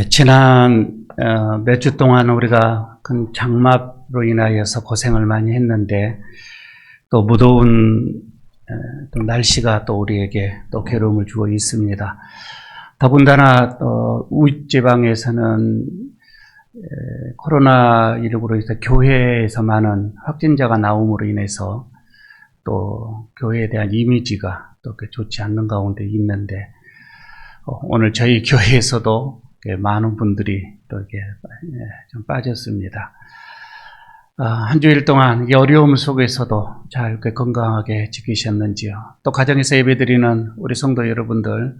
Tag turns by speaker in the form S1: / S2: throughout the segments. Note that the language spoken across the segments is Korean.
S1: 지난 몇 주 동안 우리가 큰 장마로 인하여서 고생을 많이 했는데 또 무더운 또 날씨가 또 우리에게 또 괴로움을 주고 있습니다. 더군다나 우지방에서는 코로나19로 인해서 교회에서 많은 확진자가 나옴으로 인해서 또 교회에 대한 이미지가 또 좋지 않는 가운데 있는데 오늘 저희 교회에서도 많은 분들이 또 이렇게 좀 빠졌습니다. 한 주일 동안 이 어려움 속에서도 잘 건강하게 지키셨는지요? 또 가정에서 예배드리는 우리 성도 여러분들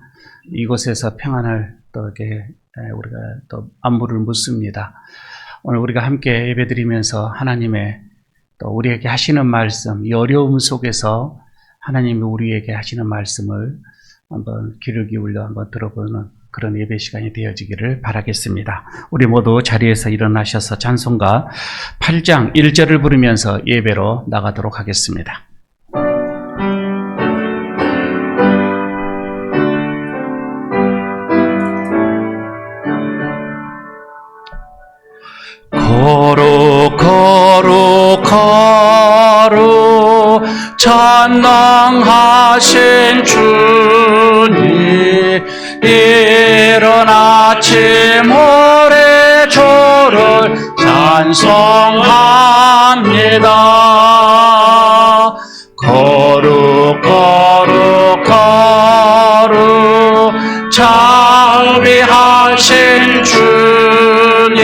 S1: 이곳에서 평안을 또 이렇게 우리가 또 안부를 묻습니다. 오늘 우리가 함께 예배드리면서 하나님의 또 우리에게 하시는 말씀, 이 어려움 속에서 하나님이 우리에게 하시는 말씀을 한번 귀를 기울여 한번 들어보는 그런 예배 시간이 되어지기를 바라겠습니다. 우리 모두 자리에서 일어나셔서 찬송가 8장 1절을 부르면서 예배로 나가도록 하겠습니다. 거룩 전능하신 주님 이른 아침 모래조를 찬송합니다. 거룩 자비하신 주님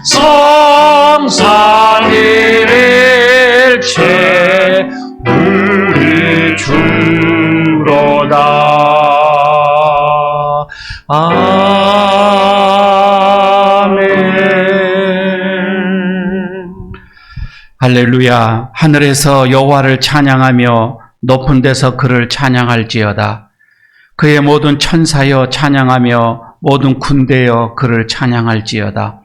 S1: 성삼일일체 우리 주로다. 아멘. 할렐루야. 하늘에서 여호와를 찬양하며 높은 데서 그를 찬양할지어다. 그의 모든 천사여 찬양하며 모든 군대여 그를 찬양할지어다.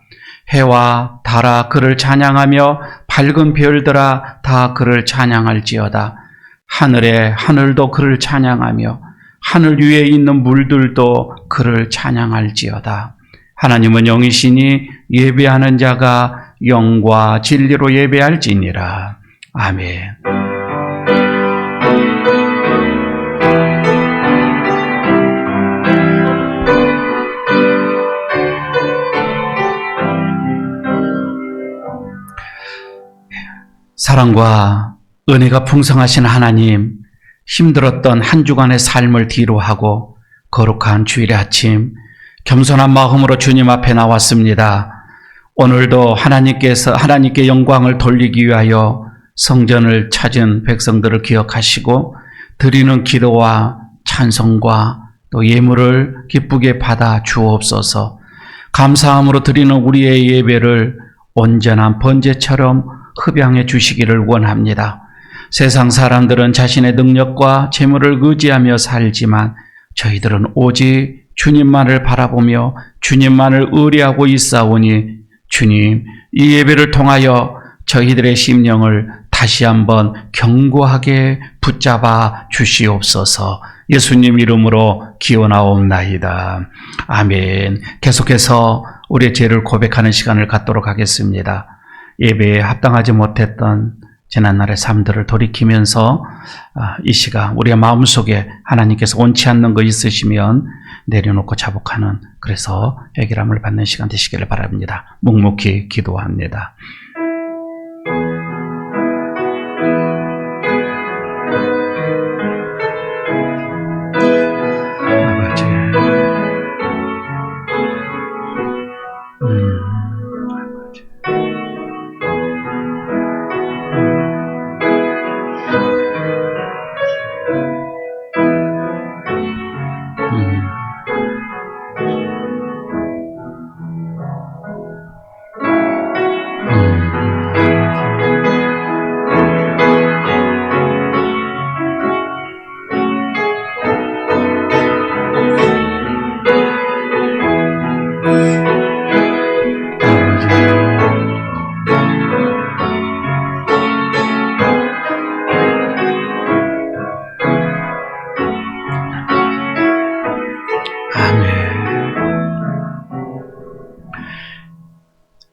S1: 해와 달아 그를 찬양하며 밝은 별들아 다 그를 찬양할지어다. 하늘의 하늘도 그를 찬양하며 하늘 위에 있는 물들도 그를 찬양할지어다. 하나님은 영이시니 예배하는 자가 영과 진리로 예배할지니라. 아멘. 사랑과 은혜가 풍성하신 하나님, 힘들었던 한 주간의 삶을 뒤로하고 거룩한 주일의 아침 겸손한 마음으로 주님 앞에 나왔습니다. 오늘도 하나님께 영광을 돌리기 위하여 성전을 찾은 백성들을 기억하시고 드리는 기도와 찬송과 또 예물을 기쁘게 받아 주옵소서. 감사함으로 드리는 우리의 예배를 온전한 번제처럼 흡양해 주시기를 원합니다. 세상 사람들은 자신의 능력과 재물을 의지하며 살지만 저희들은 오직 주님만을 바라보며 주님만을 의뢰하고 있사오니 주님, 이 예배를 통하여 저희들의 심령을 다시 한번 견고하게 붙잡아 주시옵소서. 예수님 이름으로 기원하옵나이다. 아멘. 계속해서 우리의 죄를 고백하는 시간을 갖도록 하겠습니다. 예배에 합당하지 못했던 지난날의 삶들을 돌이키면서 이 시간 우리의 마음속에 하나님께서 원치 않는 거 있으시면 내려놓고 자복하는, 그래서 해결함을 받는 시간 되시기를 바랍니다. 묵묵히 기도합니다.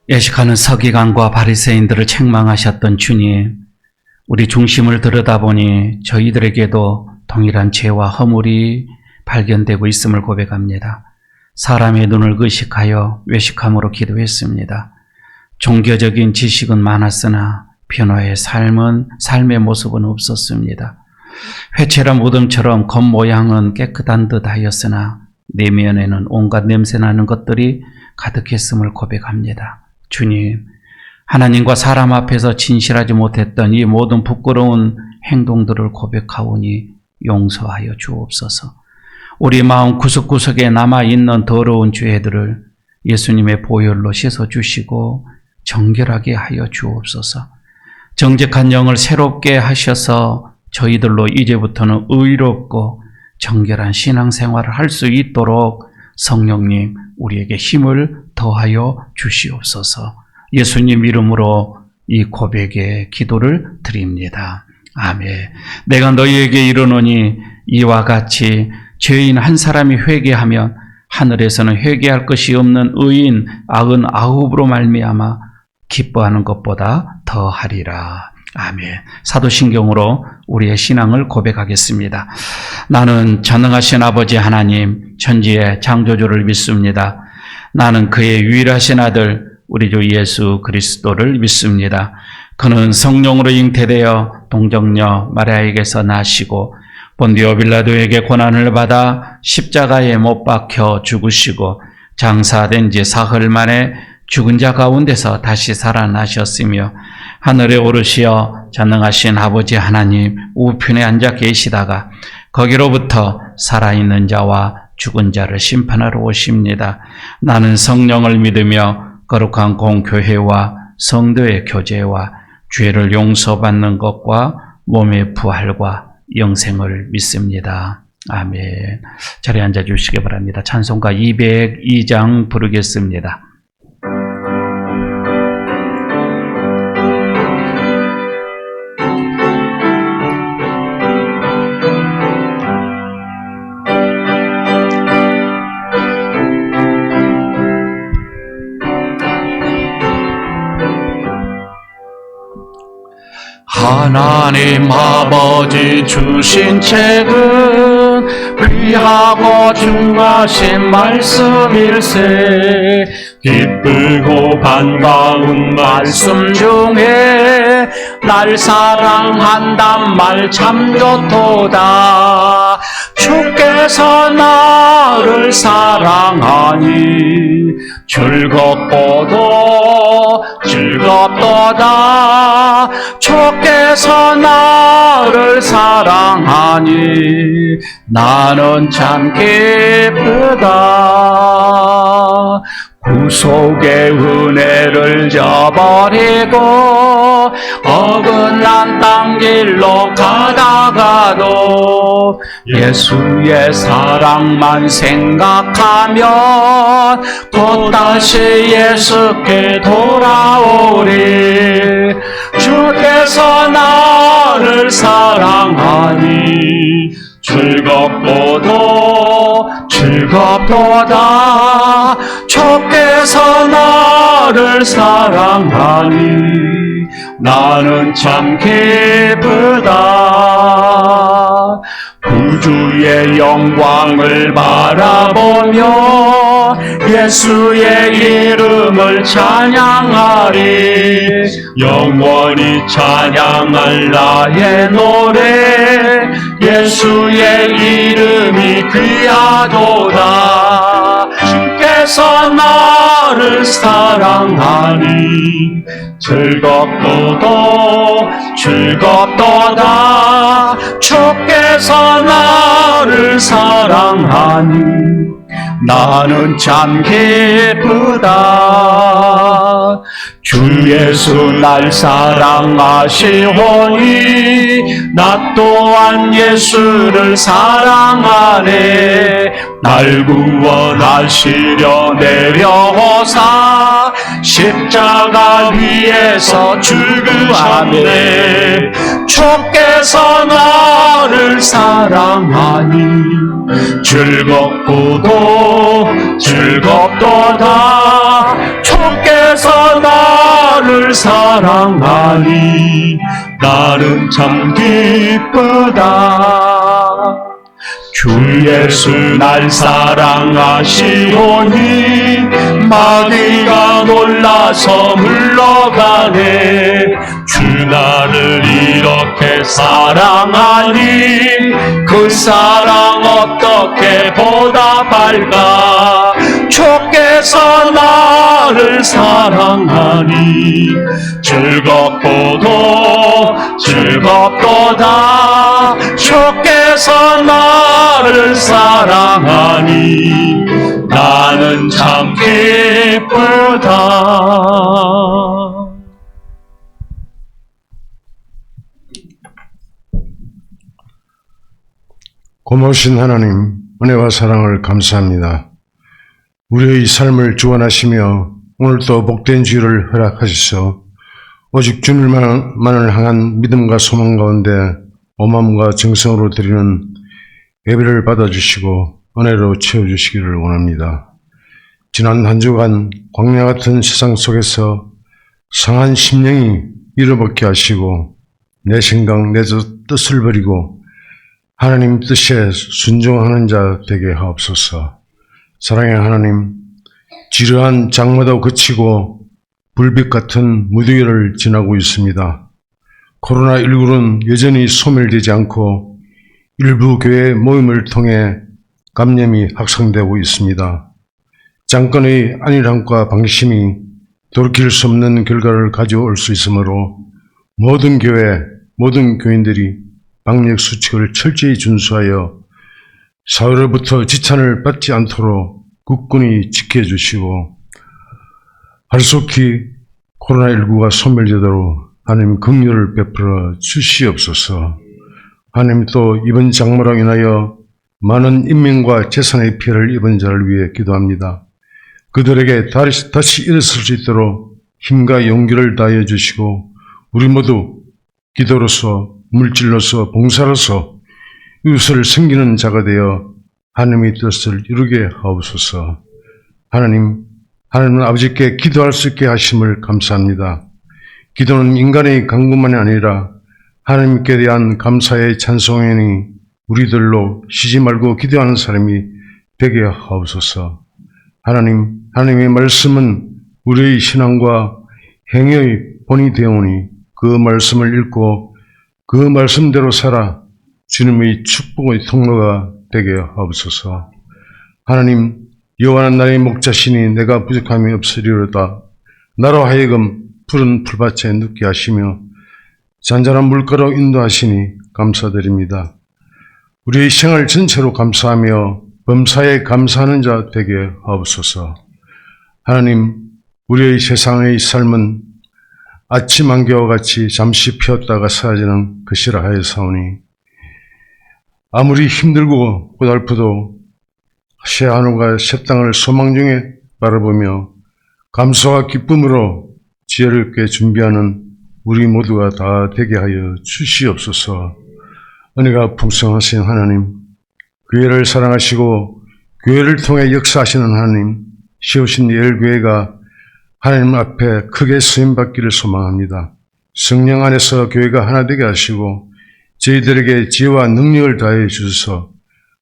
S1: 예식하는 서기관과 바리새인들을 책망하셨던 주님, 우리 중심을 들여다보니 저희들에게도 동일한 죄와 허물이 발견되고 있음을 고백합니다. 사람의 눈을 의식하여 외식함으로 기도했습니다. 종교적인 지식은 많았으나 변화의 삶의 모습은 없었습니다. 회채란 무덤처럼 겉모양은 깨끗한 듯 하였으나 내면에는 온갖 냄새나는 것들이 가득했음을 고백합니다. 주님, 하나님과 사람 앞에서 진실하지 못했던 이 모든 부끄러운 행동들을 고백하오니 용서하여 주옵소서. 우리 마음 구석구석에 남아있는 더러운 죄들을 예수님의 보혈로 씻어주시고 정결하게 하여 주옵소서. 정직한 영을 새롭게 하셔서 저희들로 이제부터는 의롭고 정결한 신앙생활을 할 수 있도록 성령님 우리에게 힘을 더하여 주시옵소서. 예수님 이름으로 이 고백의 기도를 드립니다. 아멘. 내가 너희에게 이르노니 이와 같이 죄인 한 사람이 회개하면 하늘에서는 회개할 것이 없는 의인 99으로 말미암아 기뻐하는 것보다 더하리라. 아멘. 사도신경으로 우리의 신앙을 고백하겠습니다. 나는 전능하신 아버지 하나님 천지의 창조주를 믿습니다. 나는 그의 유일하신 아들 우리 주 예수 그리스도를 믿습니다. 그는 성령으로 잉태되어 동정녀 마리아에게서 나시고 본디오 빌라도에게 고난을 받아 십자가에 못 박혀 죽으시고 장사된 지 사흘 만에 죽은 자 가운데서 다시 살아나셨으며 하늘에 오르시어 전능하신 아버지 하나님 우편에 앉아 계시다가 거기로부터 살아있는 자와 죽은 자를 심판하러 오십니다. 나는 성령을 믿으며 거룩한 공교회와 성도의 교제와 죄를 용서받는 것과 몸의 부활과 영생을 믿습니다. 아멘. 자리에 앉아주시기 바랍니다. 찬송가 202장 부르겠습니다.
S2: 하나님 아버지 주신 책은 귀하고 중하신 말씀일세. 기쁘고 반가운 말씀 중에 날 사랑한단 말 참 좋도다. 주께서 나를 사랑하니 즐겁고도 즐겁도다. 주께서 나를 사랑하니 나는 참 기쁘다. 구속의 은혜를 저버리고 어긋난 땅 길로 가다가도 예수의 사랑만 생각하면 곧 다시 예수께 돌아오리. 주께서 나를 사랑하니 즐겁고도 즐겁도다. 주께서 나를 사랑하니 나는 참 기쁘다. 구주의 영광을 바라보며 예수의 이름을 찬양하리. 영원히 찬양할 나의 노래 예수의 이름이 귀하도다. 주께서 나를 사랑하니 즐겁도도 즐겁도다. 주께서 나를 사랑하니 나는 참 기쁘다. 주 예수 날 사랑하시오니 나 또한 예수를 사랑하네. 날 구원하시려 내려오사 십자가 위에서 죽으셨네. 주께서 나를 사랑하니 즐겁고도 즐겁도다. 주께서 나를 사랑하니 나는 참 기쁘다. 주 예수 날 사랑하시오니 마귀가 놀라서 물러가네. 주 나를 이렇게 사랑하니 그 사랑 어떻게 보답할까. 주께서 나를 사랑하니 즐겁도다. 주께서 나를 사랑하니 나는 참 기쁘다.
S3: 고마우신 하나님, 은혜와 사랑을 감사합니다. 우리의 삶을 주관하시며 오늘도 복된 주일을 허락하시소. 오직 주님만을 향한 믿음과 소망 가운데 온마음과 정성으로 드리는 예배를 받아주시고 은혜로 채워주시기를 원합니다. 지난 한 주간 광야 같은 세상 속에서 상한 심령이 잃어먹게 하시고 내 생각, 내 뜻을 버리고 하나님 뜻에 순종하는 자 되게 하옵소서. 사랑의 하나님, 지루한 장마도 그치고 불빛 같은 무더위를 지나고 있습니다. 코로나19는 여전히 소멸되지 않고 일부 교회 모임을 통해 감염이 확산되고 있습니다. 장건의 안일함과 방심이 돌이킬 수 없는 결과를 가져올 수 있으므로 모든 교회, 모든 교인들이 방역 수칙을 철저히 준수하여 사회로부터 지탄을 받지 않도록 굳건히 지켜주시고 하루속히 코로나19가 소멸되도록 하나님 긍휼을 베풀어 주시옵소서. 하나님 또 이번 장마로 인하여 많은 인명과 재산의 피해를 입은 자를 위해 기도합니다. 그들에게 다시 일어설 수 있도록 힘과 용기를 다하여 주시고 우리 모두 기도로서 물질로서 봉사로서 이웃을 섬기는 자가 되어 하나님의 뜻을 이루게 하옵소서. 하나님은 아버지께 기도할 수 있게 하심을 감사합니다. 기도는 인간의 강구만이 아니라 하나님께 대한 감사의 찬송이니 우리들로 쉬지 말고 기도하는 사람이 되게 하옵소서. 하나님의 말씀은 우리의 신앙과 행위의 본이 되오니 그 말씀을 읽고 그 말씀대로 살아 주님의 축복의 통로가 되게 하옵소서. 하나님, 여호와는 나의 목자시니 내가 부족함이 없으리로다. 나로 하여금 푸른 풀밭에 눕게 하시며 잔잔한 물가로 인도하시니 감사드립니다. 우리의 생활 전체로 감사하며 범사에 감사하는 자 되게 하옵소서. 하나님, 우리의 세상의 삶은 아침 안개와 같이 잠시 피었다가 사라지는 것이라 하였사오니 아무리 힘들고 고달프도 새 하늘과 새 땅을 소망 중에 바라보며 감사와 기쁨으로 지혜롭게 준비하는 우리 모두가 다 되게 하여 주시옵소서. 은혜가 풍성하신 하나님, 교회를 사랑하시고 교회를 통해 역사하시는 하나님, 세우신 예일교회가 하나님 앞에 크게 쓰임받기를 소망합니다. 성령 안에서 교회가 하나 되게 하시고 저희들에게 지혜와 능력을 다해 주셔서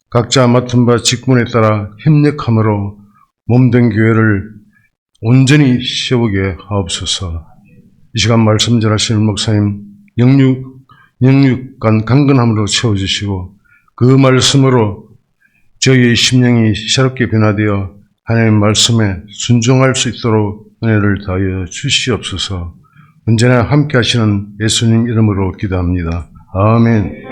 S3: 각자 맡은 바 직분에 따라 협력함으로 몸된 교회를 온전히 세우게 하옵소서. 이 시간 말씀 전하시는 목사님 영육간 강건함으로 채워주시고 그 말씀으로 저희의 심령이 새롭게 변화되어 하나님의 말씀에 순종할 수 있도록 은혜를 다하여 주시옵소서. 언제나 함께 하시는 예수님 이름으로 기도합니다. 아멘.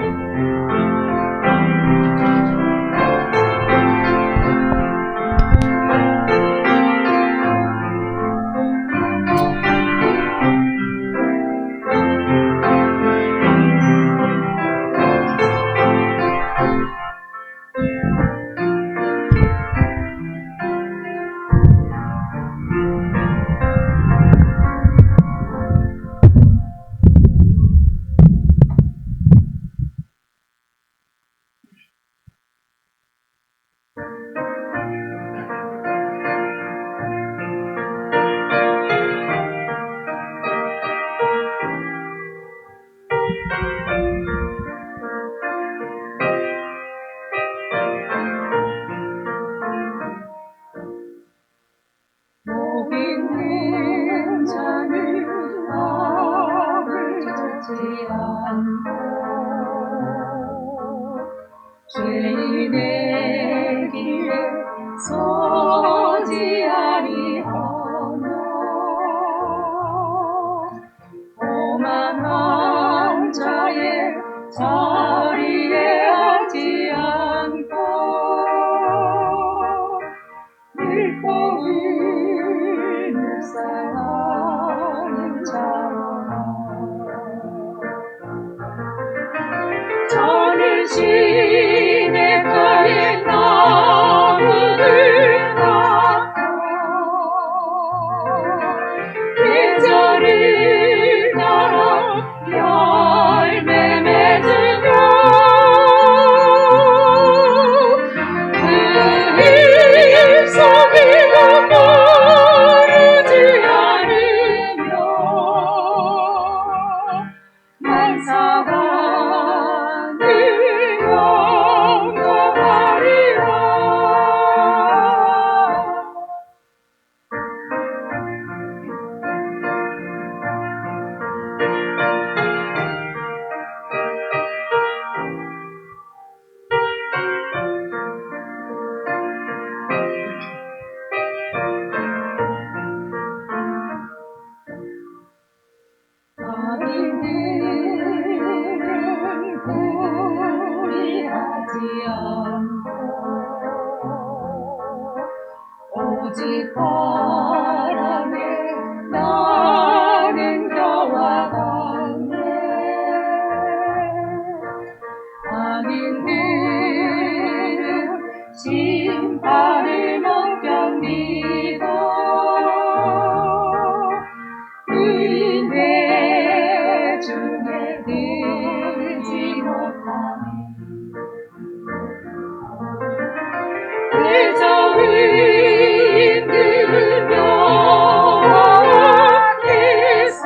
S4: 묵상하는 자로나 저는 시냇가에 나무를 깎아 계절을 따라 열매 맺으며 그 잎사귀가 마르지 않으며 만사가 늘 영원하리라. 마귀들은 구리하지 않고 오직 바람에 나는 겨와 같네. 악인들은 심판을 못 견디고 의인의 중에 들지 못하니 그저 의인들은 여호와께서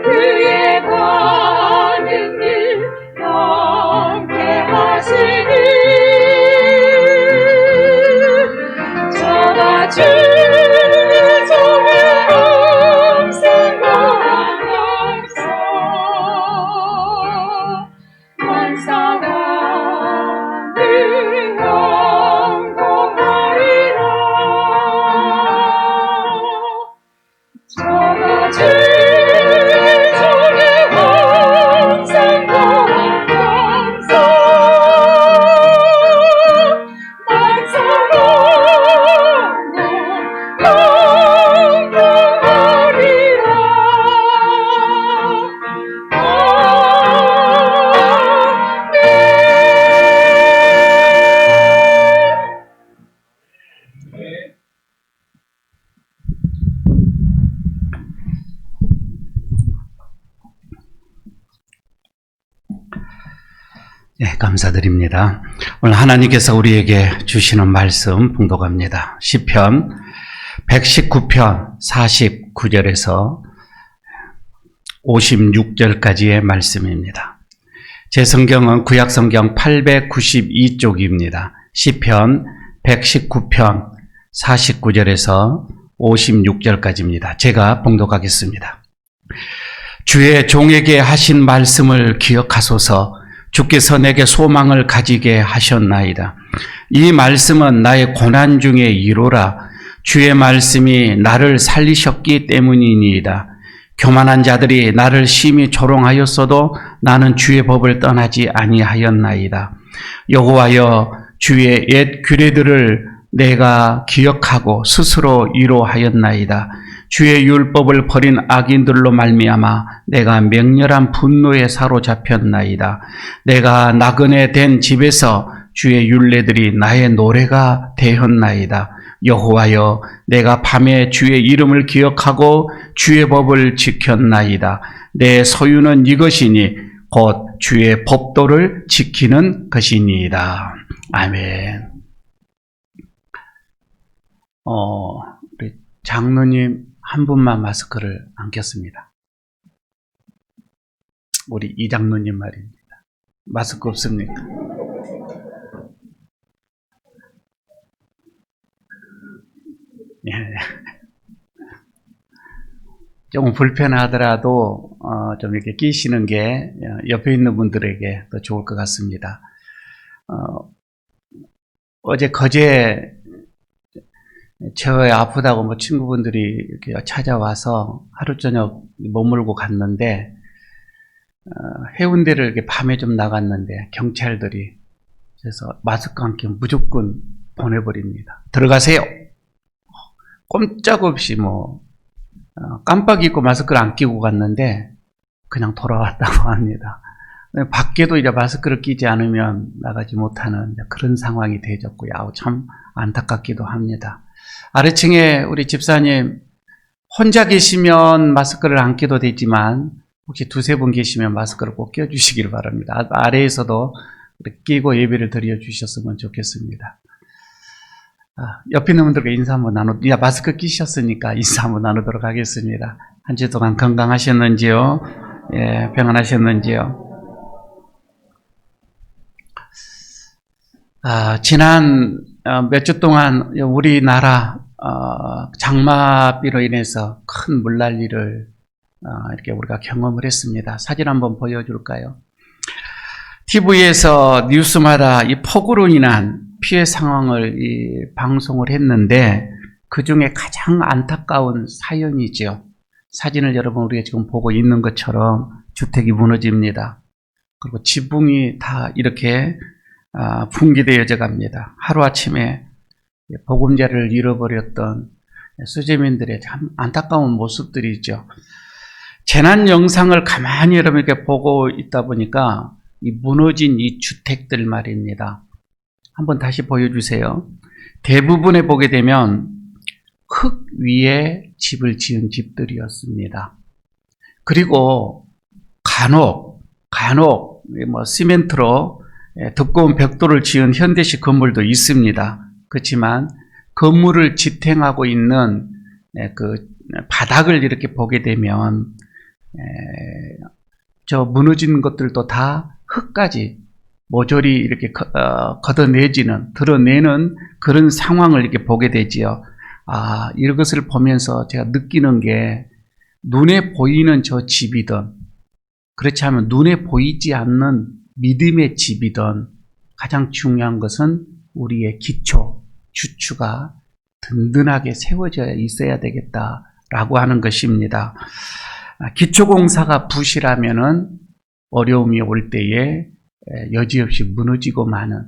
S4: 그의 가는 길 경계하시니 저같이
S1: 네, 감사드립니다. 오늘 하나님께서 우리에게 주시는 말씀 봉독합니다. 시편 119편 49절에서 56절까지의 말씀입니다. 제 성경은 구약성경 892쪽입니다. 시편 119편 49절에서 56절까지입니다. 제가 봉독하겠습니다. 주의 종에게 하신 말씀을 기억하소서. 주께서 내게 소망을 가지게 하셨나이다. 이 말씀은 나의 고난 중에 이루라. 주의 말씀이 나를 살리셨기 때문이니이다. 교만한 자들이 나를 심히 조롱하였어도 나는 주의 법을 떠나지 아니하였나이다. 여호와여, 주의 옛 규례들을 내가 기억하고 스스로 위로하였나이다. 주의 율법을 버린 악인들로 말미암아 내가 맹렬한 분노에 사로잡혔나이다. 내가 나그네 된 집에서 주의 율례들이 나의 노래가 되었나이다. 여호와여, 내가 밤에 주의 이름을 기억하고 주의 법을 지켰나이다. 내 소유는 이것이니 곧 주의 법도를 지키는 것이니이다. 아멘. 우리 장로님 한 분만 마스크를 안 꼈습니다. 우리 이 장로님 말입니다. 마스크 없습니까? 예. 조금 불편하더라도 좀 이렇게 끼시는 게 옆에 있는 분들에게 더 좋을 것 같습니다. 어제 거제 제가 아프다고 뭐 친구분들이 이렇게 찾아와서 하루 저녁 머물고 갔는데 해운대를 이렇게 밤에 좀 나갔는데 경찰들이 그래서 마스크 안 끼면 무조건 보내버립니다. 들어가세요. 꼼짝없이 깜빡 잊고 마스크를 안 끼고 갔는데 그냥 돌아왔다고 합니다. 밖에도 이제 마스크를 끼지 않으면 나가지 못하는 그런 상황이 되어졌고요. 참 안타깝기도 합니다. 아래층에 우리 집사님 혼자 계시면 마스크를 안 끼도 되지만 혹시 두세 분 계시면 마스크를 꼭 껴주시길 바랍니다. 아래에서도 끼고 예배를 드려주셨으면 좋겠습니다. 옆에 있는 분들과 인사 한번 마스크 끼셨으니까 인사 한번 나누도록 하겠습니다. 한 주 동안 건강하셨는지요? 예, 평안하셨는지요? 지난 몇 주 동안 우리나라 장마비로 인해서 큰 물난리를 이렇게 우리가 경험을 했습니다. 사진 한번 보여줄까요? TV에서 뉴스마다 이 폭우로 인한 피해 상황을 방송을 했는데 그 중에 가장 안타까운 사연이죠. 사진을 여러분 우리가 지금 보고 있는 것처럼 주택이 무너집니다. 그리고 지붕이 다 이렇게 붕괴되어져 갑니다. 하루아침에 보금자리를 잃어버렸던 수재민들의 참 안타까운 모습들이죠. 재난 영상을 가만히 여러분께 보고 있다 보니까 이 무너진 이 주택들 말입니다. 한번 다시 보여주세요. 대부분에 보게 되면 흙 위에 집을 지은 집들이었습니다. 그리고 간혹 시멘트로 두꺼운 벽돌을 지은 현대식 건물도 있습니다. 그렇지만 건물을 지탱하고 있는 그 바닥을 이렇게 보게 되면 저 무너진 것들도 다 흙까지 모조리 이렇게 드러내는 그런 상황을 이렇게 보게 되지요. 이것을 보면서 제가 느끼는 게 눈에 보이는 저 집이든 그렇지 않으면 눈에 보이지 않는 믿음의 집이든 가장 중요한 것은 우리의 기초, 주추가 든든하게 세워져 있어야 되겠다라고 하는 것입니다. 기초공사가 부실하면은 어려움이 올 때에 여지없이 무너지고 마는.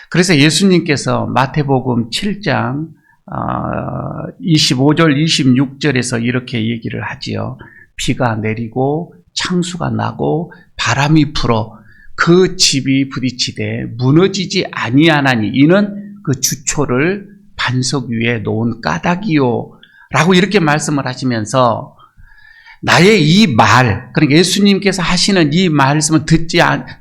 S1: 그래서 예수님께서 마태복음 7장 25절 26절에서 이렇게 얘기를 하지요. 비가 내리고 창수가 나고 바람이 불어 그 집이 부딪히되 무너지지 아니하나니 이는 그 주초를 반석 위에 놓은 까닭이요 라고 이렇게 말씀을 하시면서 나의 이 말, 그러니까 예수님께서 하시는 이 말씀을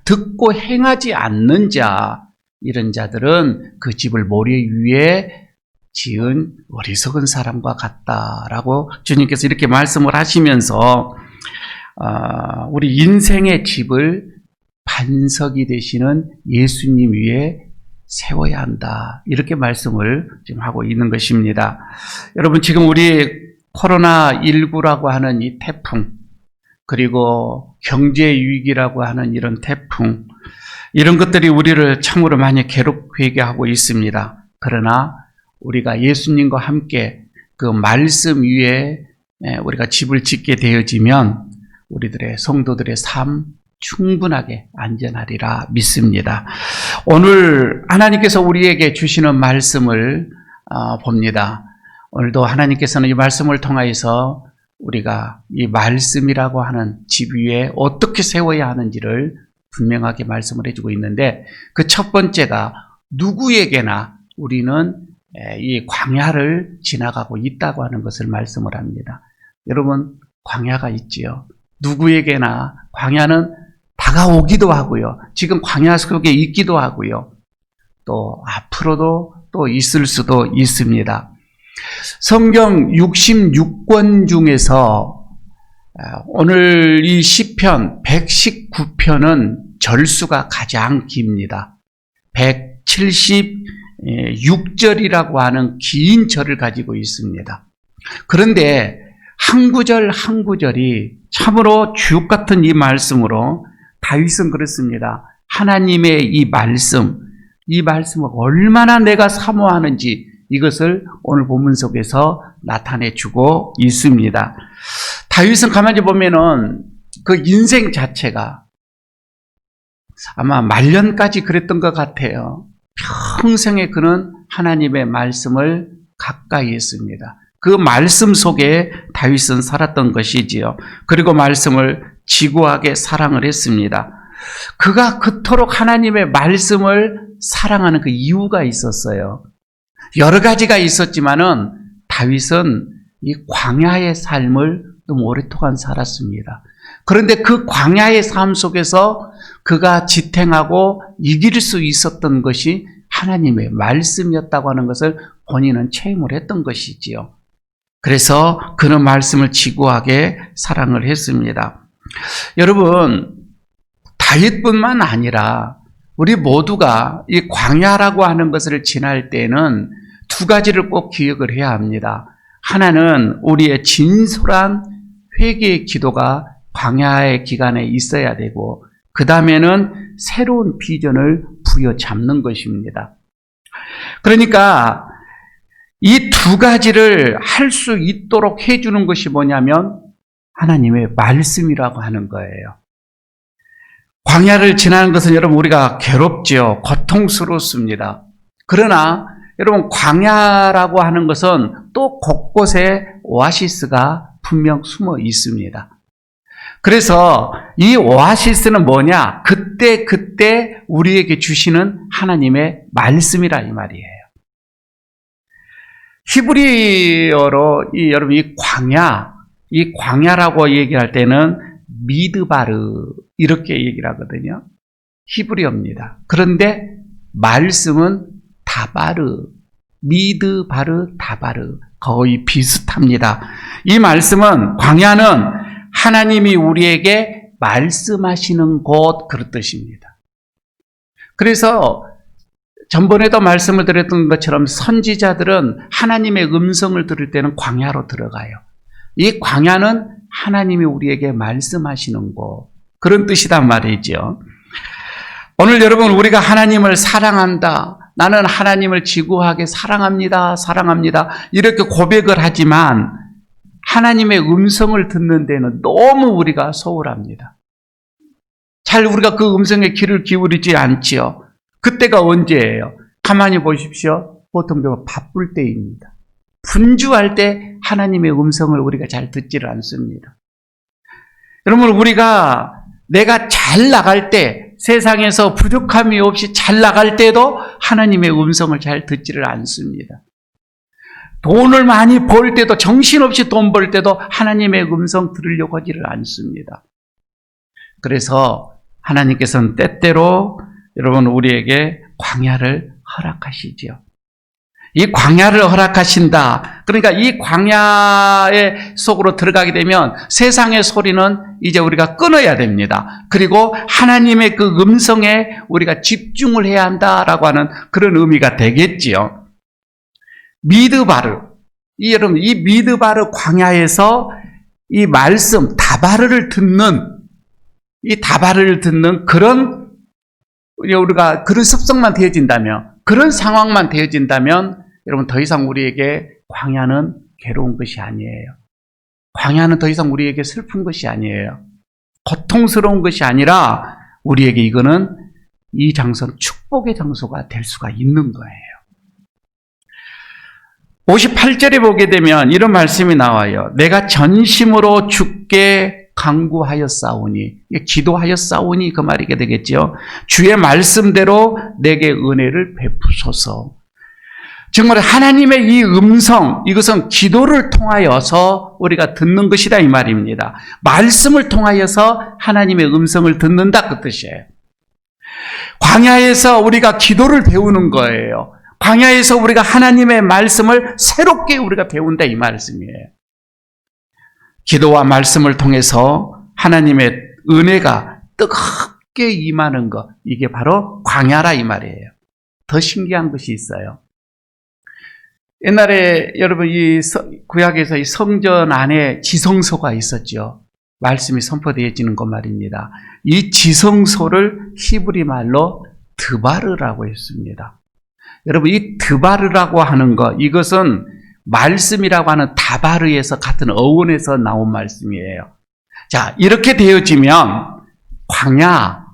S1: 듣고 행하지 않는 자, 이런 자들은 그 집을 모래 위에 지은 어리석은 사람과 같다라고 주님께서 이렇게 말씀을 하시면서 우리 인생의 집을 반석이 되시는 예수님 위에 세워야 한다. 이렇게 말씀을 지금 하고 있는 것입니다. 여러분 지금 우리 코로나19라고 하는 이 태풍, 그리고 경제 위기라고 하는 이런 태풍, 이런 것들이 우리를 참으로 많이 괴롭게 하고 있습니다. 그러나 우리가 예수님과 함께 그 말씀 위에 우리가 집을 짓게 되어지면 우리들의 성도들의 삶 충분하게 안전하리라 믿습니다. 오늘 하나님께서 우리에게 주시는 말씀을 봅니다. 오늘도 하나님께서는 이 말씀을 통하여서 우리가 이 말씀이라고 하는 집 위에 어떻게 세워야 하는지를 분명하게 말씀을 해주고 있는데 그 첫 번째가 누구에게나 우리는 이 광야를 지나가고 있다고 하는 것을 말씀을 합니다. 여러분 광야가 있지요. 누구에게나 광야는 다가오기도 하고요. 지금 광야 속에 있기도 하고요. 또 앞으로도 또 있을 수도 있습니다. 성경 66권 중에서 오늘 이 시편 119편은 절수가 가장 깁니다. 176절이라고 하는 긴 절을 가지고 있습니다. 그런데 한 구절 한 구절이 참으로 주옥 같은 이 말씀으로 다윗은 그렇습니다. 하나님의 이 말씀을 얼마나 내가 사모하는지 이것을 오늘 본문 속에서 나타내 주고 있습니다. 다윗은 가만히 보면은 그 인생 자체가 아마 말년까지 그랬던 것 같아요. 평생에 그는 하나님의 말씀을 가까이 했습니다. 그 말씀 속에 다윗은 살았던 것이지요. 그리고 말씀을 지구하게 사랑을 했습니다. 그가 그토록 하나님의 말씀을 사랑하는 그 이유가 있었어요. 여러 가지가 있었지만은 다윗은 이 광야의 삶을 너무 오랫동안 살았습니다. 그런데 그 광야의 삶 속에서 그가 지탱하고 이길 수 있었던 것이 하나님의 말씀이었다고 하는 것을 본인은 체험을 했던 것이지요. 그래서 그는 말씀을 지구하게 사랑을 했습니다. 여러분, 다윗뿐만 아니라 우리 모두가 이 광야라고 하는 것을 지날 때는 두 가지를 꼭 기억을 해야 합니다. 하나는 우리의 진솔한 회개의 기도가 광야의 기간에 있어야 되고, 그 다음에는 새로운 비전을 부여잡는 것입니다. 그러니까 이 두 가지를 할 수 있도록 해주는 것이 뭐냐면 하나님의 말씀이라고 하는 거예요. 광야를 지나는 것은 여러분 우리가 괴롭죠. 고통스럽습니다. 그러나 여러분 광야라고 하는 것은 또 곳곳에 오아시스가 분명 숨어 있습니다. 그래서 이 오아시스는 뭐냐? 그때 우리에게 주시는 하나님의 말씀이라 이 말이에요. 히브리어로 여러분 이 광야라고 얘기할 때는 미드바르 이렇게 얘기를 하거든요. 히브리어입니다. 그런데 말씀은 다바르, 미드바르, 다바르 거의 비슷합니다. 이 말씀은 광야는 하나님이 우리에게 말씀하시는 곳 그런 뜻입니다. 그래서 전번에도 말씀을 드렸던 것처럼 선지자들은 하나님의 음성을 들을 때는 광야로 들어가요. 이 광야는 하나님이 우리에게 말씀하시는 곳 그런 뜻이란 말이죠. 오늘 여러분 우리가 하나님을 사랑한다. 나는 하나님을 지구하게 사랑합니다. 사랑합니다. 이렇게 고백을 하지만 하나님의 음성을 듣는 데는 너무 우리가 소홀합니다. 잘 우리가 그 음성에 귀를 기울이지 않지요. 그때가 언제예요? 가만히 보십시오. 보통 바쁠 때입니다. 분주할 때 하나님의 음성을 우리가 잘 듣지를 않습니다. 여러분 우리가 내가 잘 나갈 때 세상에서 부족함이 없이 잘 나갈 때도 하나님의 음성을 잘 듣지를 않습니다. 돈을 많이 벌 때도 정신없이 돈 벌 때도 하나님의 음성 들으려고 하지를 않습니다. 그래서 하나님께서는 때때로 여러분 우리에게 광야를 허락하시죠. 이 광야를 허락하신다. 그러니까 이 광야의 속으로 들어가게 되면 세상의 소리는 이제 우리가 끊어야 됩니다. 그리고 하나님의 그 음성에 우리가 집중을 해야 한다라고 하는 그런 의미가 되겠지요. 미드바르. 여러분 이 미드바르 광야에서 이 말씀 다바르를 듣는 그런 우리가 그런 습성만 되어진다면, 그런 상황만 되어진다면 여러분 더 이상 우리에게 광야는 괴로운 것이 아니에요. 광야는 더 이상 우리에게 슬픈 것이 아니에요. 고통스러운 것이 아니라 우리에게 이거는 이 장소는 축복의 장소가 될 수가 있는 거예요. 58절에 보게 되면 이런 말씀이 나와요. 내가 전심으로 주께 간구하였사오니, 기도하였사오니 그 말이게 되겠죠. 주의 말씀대로 내게 은혜를 베푸소서. 정말 하나님의 이 음성, 이것은 기도를 통하여서 우리가 듣는 것이다 이 말입니다. 말씀을 통하여서 하나님의 음성을 듣는다 그 뜻이에요. 광야에서 우리가 기도를 배우는 거예요. 광야에서 우리가 하나님의 말씀을 새롭게 우리가 배운다 이 말씀이에요. 기도와 말씀을 통해서 하나님의 은혜가 뜨겁게 임하는 것, 이게 바로 광야라 이 말이에요. 더 신기한 것이 있어요. 옛날에 여러분 이 구약에서 이 성전 안에 지성소가 있었죠. 말씀이 선포되어지는 것 말입니다. 이 지성소를 히브리 말로 드바르라고 했습니다. 여러분 이 드바르라고 하는 것, 이것은 말씀이라고 하는 다바르에서 같은 어원에서 나온 말씀이에요. 자, 이렇게 되어지면 광야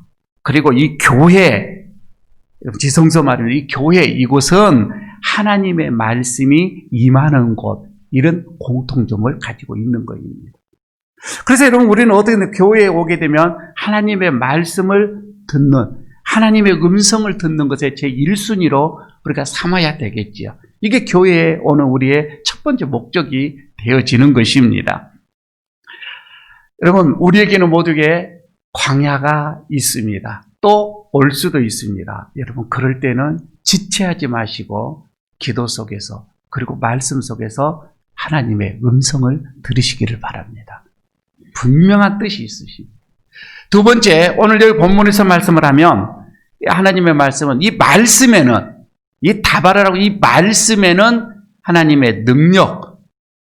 S1: 그리고 이 교회, 지성소 말입니다. 이 교회 이곳은 하나님의 말씀이 임하는 곳, 이런 공통점을 가지고 있는 것입니다. 그래서 여러분, 우리는 어떻게 교회에 오게 되면 하나님의 말씀을 듣는, 하나님의 음성을 듣는 것에 제 1순위로 우리가 삼아야 되겠지요. 이게 교회에 오는 우리의 첫 번째 목적이 되어지는 것입니다. 여러분, 우리에게는 모두에 광야가 있습니다. 또 올 수도 있습니다. 여러분, 그럴 때는 지체하지 마시고 기도 속에서, 그리고 말씀 속에서 하나님의 음성을 들으시기를 바랍니다. 분명한 뜻이 있으십니다. 두 번째, 오늘 여기 본문에서 말씀을 하면 하나님의 말씀은, 이 말씀에는, 이 다바라라고, 이 말씀에는 하나님의 능력,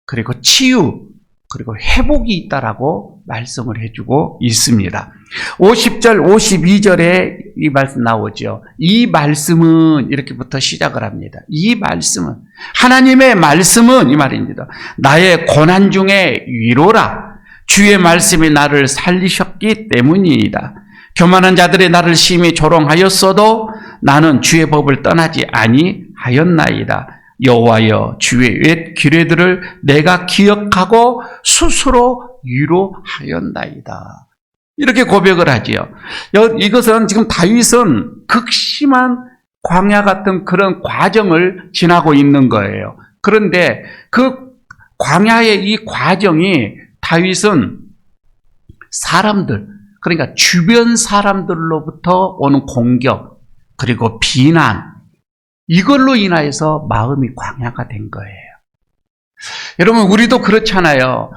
S1: 그리고 치유, 그리고 회복이 있다라고 말씀을 해주고 있습니다. 50절, 52절에 이 말씀 나오죠. 이 말씀은, 이렇게부터 시작을 합니다. 이 말씀은, 하나님의 말씀은, 이 말입니다. 나의 고난 중에 위로라. 주의 말씀이 나를 살리셨기 때문이다. 교만한 자들이 나를 심히 조롱하였어도 나는 주의 법을 떠나지 아니하였나이다. 여호와여, 주의 옛 규례들을 내가 기억하고 스스로 위로하였나이다. 이렇게 고백을 하지요. 이것은 지금 다윗은 극심한 광야 같은 그런 과정을 지나고 있는 거예요. 그런데 그 광야의 이 과정이, 다윗은 사람들, 그러니까 주변 사람들로부터 오는 공격, 그리고 비난, 이걸로 인하여서 마음이 광야가 된 거예요. 여러분, 우리도 그렇잖아요.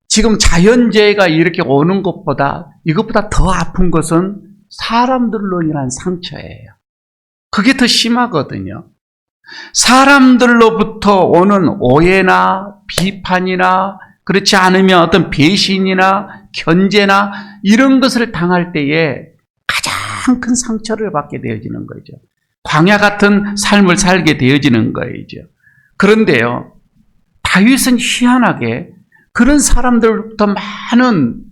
S1: 지금 자연재해가 이렇게 오는 것보다, 이것보다 더 아픈 것은 사람들로 인한 상처예요. 그게 더 심하거든요. 사람들로부터 오는 오해나 비판이나, 그렇지 않으면 어떤 배신이나 견제나 이런 것을 당할 때에 가장 큰 상처를 받게 되어지는 거죠. 광야 같은 삶을 살게 되어지는 거죠. 그런데요, 다윗은 희한하게 그런 사람들로부터 많은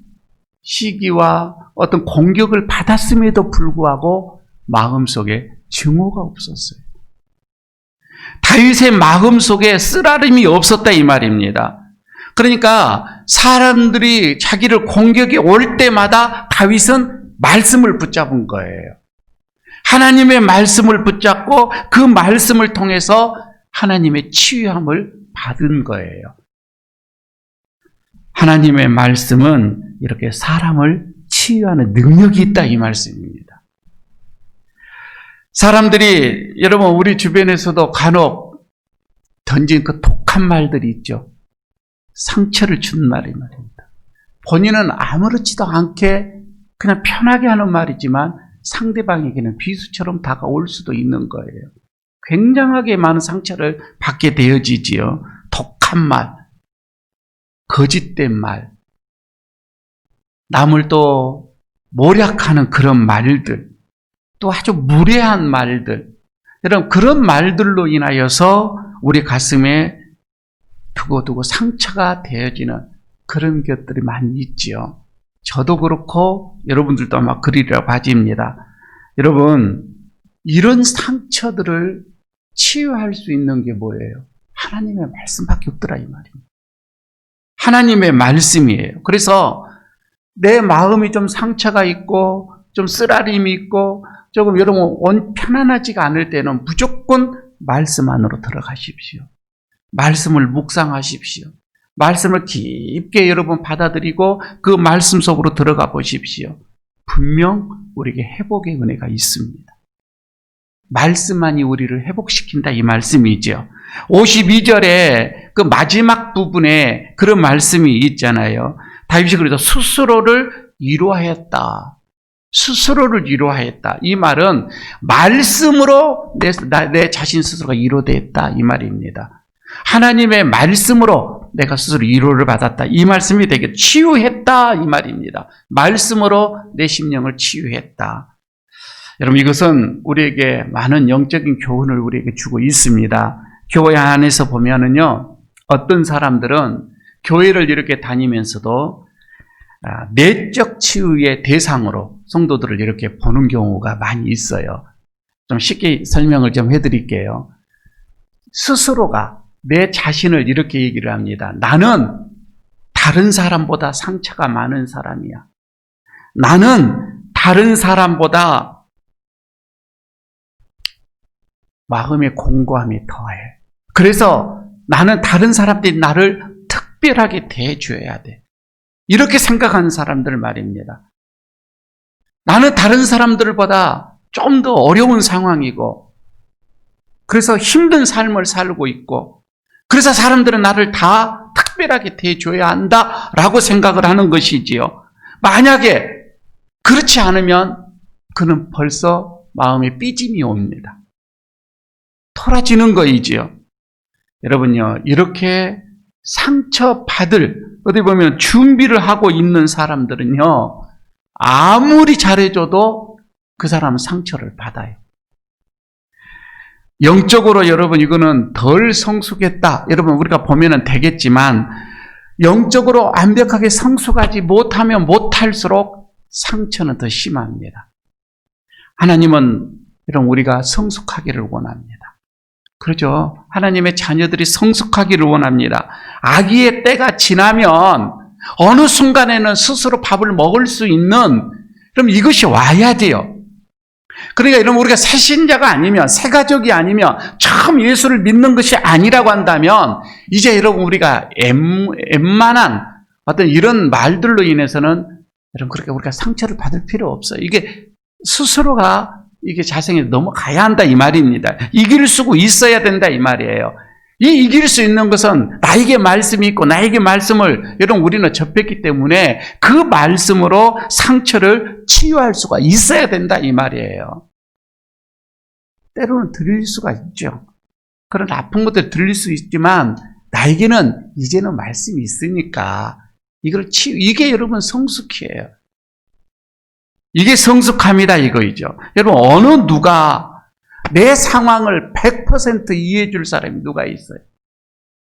S1: 시기와 어떤 공격을 받았음에도 불구하고 마음속에 증오가 없었어요. 다윗의 마음속에 쓰라림이 없었다, 이 말입니다. 그러니까 사람들이 자기를 공격이 올 때마다 다윗은 말씀을 붙잡은 거예요. 하나님의 말씀을 붙잡고 그 말씀을 통해서 하나님의 치유함을 받은 거예요. 하나님의 말씀은 이렇게 사람을 치유하는 능력이 있다, 이 말씀입니다. 사람들이, 여러분, 우리 주변에서도 간혹 던진 그 독한 말들이 있죠. 상처를 준 말이 말입니다. 본인은 아무렇지도 않게 그냥 편하게 하는 말이지만 상대방에게는 비수처럼 다가올 수도 있는 거예요. 굉장하게 많은 상처를 받게 되어지지요. 독한 말, 거짓된 말, 남을 또 모략하는 그런 말들, 또 아주 무례한 말들, 여러분, 그런 말들로 인하여서 우리 가슴에 두고두고 상처가 되어지는 그런 것들이 많이 있지요. 저도 그렇고 여러분들도 아마 그리라고 봐집니다. 여러분, 이런 상처들을 치유할 수 있는 게 뭐예요? 하나님의 말씀밖에 없더라, 이 말입니다. 하나님의 말씀이에요. 그래서 내 마음이 좀 상처가 있고 좀 쓰라림이 있고 조금 여러분 편안하지가 않을 때는 무조건 말씀 안으로 들어가십시오. 말씀을 묵상하십시오. 말씀을 깊게 여러분 받아들이고 그 말씀 속으로 들어가 보십시오. 분명 우리에게 회복의 은혜가 있습니다. 말씀만이 우리를 회복시킨다, 이 말씀이죠. 52절에 그 마지막 부분에 그런 말씀이 있잖아요. 다윗이 그래서 스스로를 위로하였다. 스스로를 위로하였다. 이 말은 말씀으로 내 자신 스스로가 위로됐다, 이 말입니다. 하나님의 말씀으로 내가 스스로 위로를 받았다, 이 말씀이 되게 치유했다, 이 말입니다. 말씀으로 내 심령을 치유했다. 여러분, 이것은 우리에게 많은 영적인 교훈을 우리에게 주고 있습니다. 교회 안에서 보면은요, 어떤 사람들은 교회를 이렇게 다니면서도 내적 치유의 대상으로 성도들을 이렇게 보는 경우가 많이 있어요. 좀 쉽게 설명을 좀 해드릴게요. 스스로가 내 자신을 이렇게 얘기를 합니다. 나는 다른 사람보다 상처가 많은 사람이야. 나는 다른 사람보다 마음의 공고함이 더해. 그래서 나는 다른 사람들이 나를 특별하게 대해줘야 돼. 이렇게 생각하는 사람들 말입니다. 나는 다른 사람들보다 좀 더 어려운 상황이고, 그래서 힘든 삶을 살고 있고, 그래서 사람들은 나를 다 특별하게 대해줘야 한다라고 생각을 하는 것이지요. 만약에 그렇지 않으면 그는 벌써 마음에 삐짐이 옵니다. 토라지는 거이지요. 여러분요, 이렇게 상처받을, 어디 보면 준비를 하고 있는 사람들은요, 아무리 잘해줘도 그 사람은 상처를 받아요. 영적으로 여러분, 이거는 덜 성숙했다. 여러분, 우리가 보면은 되겠지만, 영적으로 완벽하게 성숙하지 못하면 못할수록 상처는 더 심합니다. 하나님은 여러분, 우리가 성숙하기를 원합니다. 그렇죠? 하나님의 자녀들이 성숙하기를 원합니다. 아기의 때가 지나면 어느 순간에는 스스로 밥을 먹을 수 있는, 그럼 이것이 와야 돼요. 그러니까 여러분, 우리가 새신자가 아니면, 새가족이 아니면, 처음 예수를 믿는 것이 아니라고 한다면, 이제 여러분, 우리가 웬만한 어떤 이런 말들로 인해서는 여러분, 그렇게 우리가 상처를 받을 필요 없어요. 이게 스스로가 이게 자생에 넘어가야 한다 이 말입니다. 이길 수 있어야 된다 이 말이에요. 이 이길 수 있는 것은 나에게 말씀이 있고 나에게 말씀을 여러분 우리는 접했기 때문에 그 말씀으로 상처를 치유할 수가 있어야 된다 이 말이에요. 때로는 들릴 수가 있죠. 그런 아픈 것들 들릴 수 있지만 나에게는 이제는 말씀이 있으니까 이걸 이게 여러분 성숙이에요. 이게 성숙함이다 이거이죠. 여러분, 어느 누가 내 상황을 100% 이해해 줄 사람이 누가 있어요?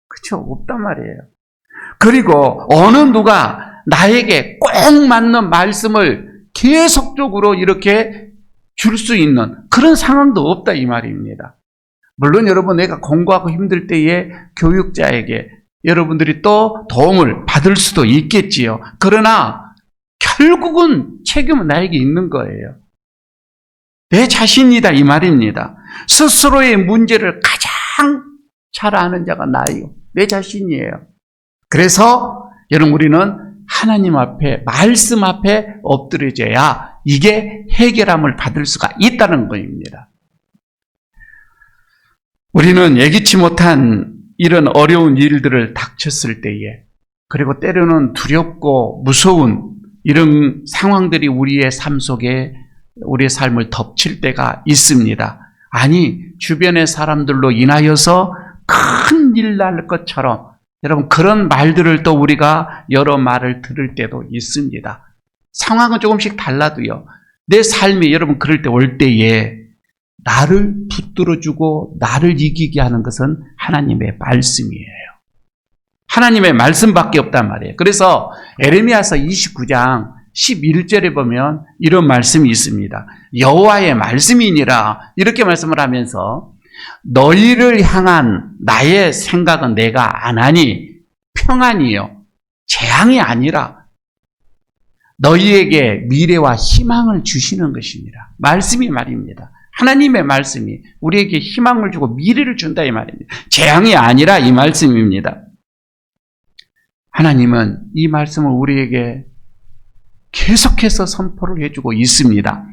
S1: 그렇죠? 없단 말이에요. 그리고 어느 누가 나에게 꼭 맞는 말씀을 계속적으로 이렇게 줄 수 있는 그런 상황도 없다 이 말입니다. 물론 여러분, 내가 공부하고 힘들 때에 교육자에게 여러분들이 또 도움을 받을 수도 있겠지요. 그러나 결국은 책임은 나에게 있는 거예요. 내 자신이다 이 말입니다. 스스로의 문제를 가장 잘 아는 자가 나예요. 내 자신이에요. 그래서 여러분, 우리는 하나님 앞에, 말씀 앞에 엎드려져야 이게 해결함을 받을 수가 있다는 것입니다. 우리는 예기치 못한 이런 어려운 일들을 닥쳤을 때에, 그리고 때로는 두렵고 무서운 이런 상황들이 우리의 삶 속에 우리의 삶을 덮칠 때가 있습니다. 아니, 주변의 사람들로 인하여서 큰일 날 것처럼 여러분 그런 말들을 또 우리가 여러 말을 들을 때도 있습니다. 상황은 조금씩 달라도요. 내 삶이 여러분 그럴 때 올 때에 나를 붙들어주고 나를 이기게 하는 것은 하나님의 말씀이에요. 하나님의 말씀밖에 없단 말이에요. 그래서 에레미야서 29장 11절에 보면 이런 말씀이 있습니다. 여호와의 말씀이니라 이렇게 말씀을 하면서 너희를 향한 나의 생각은 내가 안 하니 평안이요 재앙이 아니라 너희에게 미래와 희망을 주시는 것입니다. 말씀이 말입니다. 하나님의 말씀이 우리에게 희망을 주고 미래를 준다 이 말입니다. 재앙이 아니라 이 말씀입니다. 하나님은 이 말씀을 우리에게 계속해서 선포를 해주고 있습니다.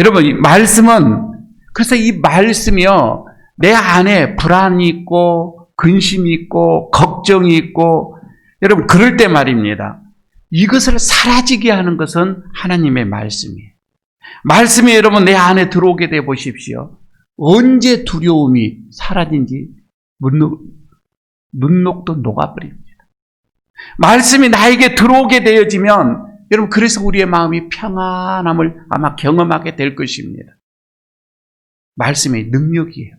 S1: 여러분, 이 말씀은, 그래서 이 말씀이요, 내 안에 불안이 있고, 근심이 있고, 걱정이 있고, 여러분, 그럴 때 말입니다. 이것을 사라지게 하는 것은 하나님의 말씀이에요. 말씀이 여러분 내 안에 들어오게 돼 보십시오. 언제 두려움이 사라진지 눈녹도 녹아버립니다. 말씀이 나에게 들어오게 되어지면 여러분 그래서 우리의 마음이 평안함을 아마 경험하게 될 것입니다. 말씀의 능력이에요.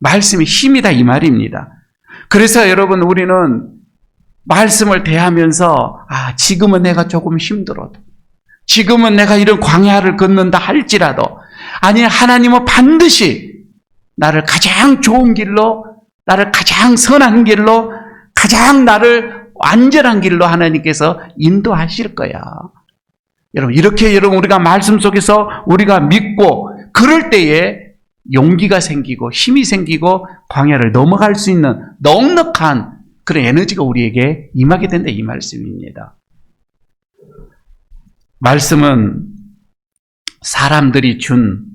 S1: 말씀이 힘이다 이 말입니다. 그래서 여러분 우리는 말씀을 대하면서 지금은 내가 조금 힘들어도 지금은 내가 이런 광야를 걷는다 할지라도 아니 하나님은 반드시 나를 가장 좋은 길로, 나를 가장 선한 길로, 가장 나를 완전한 길로 하나님께서 인도하실 거야. 여러분, 이렇게 우리가 말씀 속에서 우리가 믿고 그럴 때에 용기가 생기고 힘이 생기고 광야를 넘어갈 수 있는 넉넉한 그런 에너지가 우리에게 임하게 된다, 이 말씀입니다. 말씀은 사람들이 준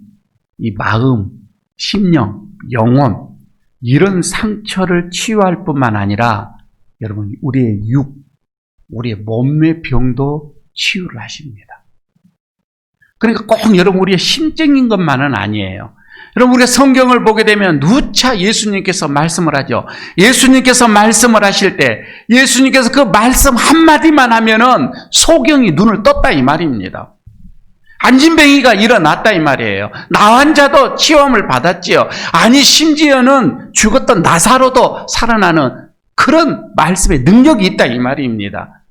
S1: 이 마음, 심령, 영혼 이런 상처를 치유할 뿐만 아니라 여러분 우리의 우리의 몸의 병도 치유를 하십니다. 그러니까 꼭 여러분 우리의 심적인 것만은 아니에요. 여러분 우리가 성경을 보게 되면 누차 예수님께서 말씀을 하죠. 예수님께서 말씀을 하실 때 예수님께서 그 말씀 한마디만 하면은 소경이 눈을 떴다 이 말입니다. 안진뱅이가 일어났다 이 말이에요. 나 환자도 치유함을 받았지요. 아니 심지어는 죽었던 나사로도 살아나는 그런 말씀의 능력이 있다 이 말입니다.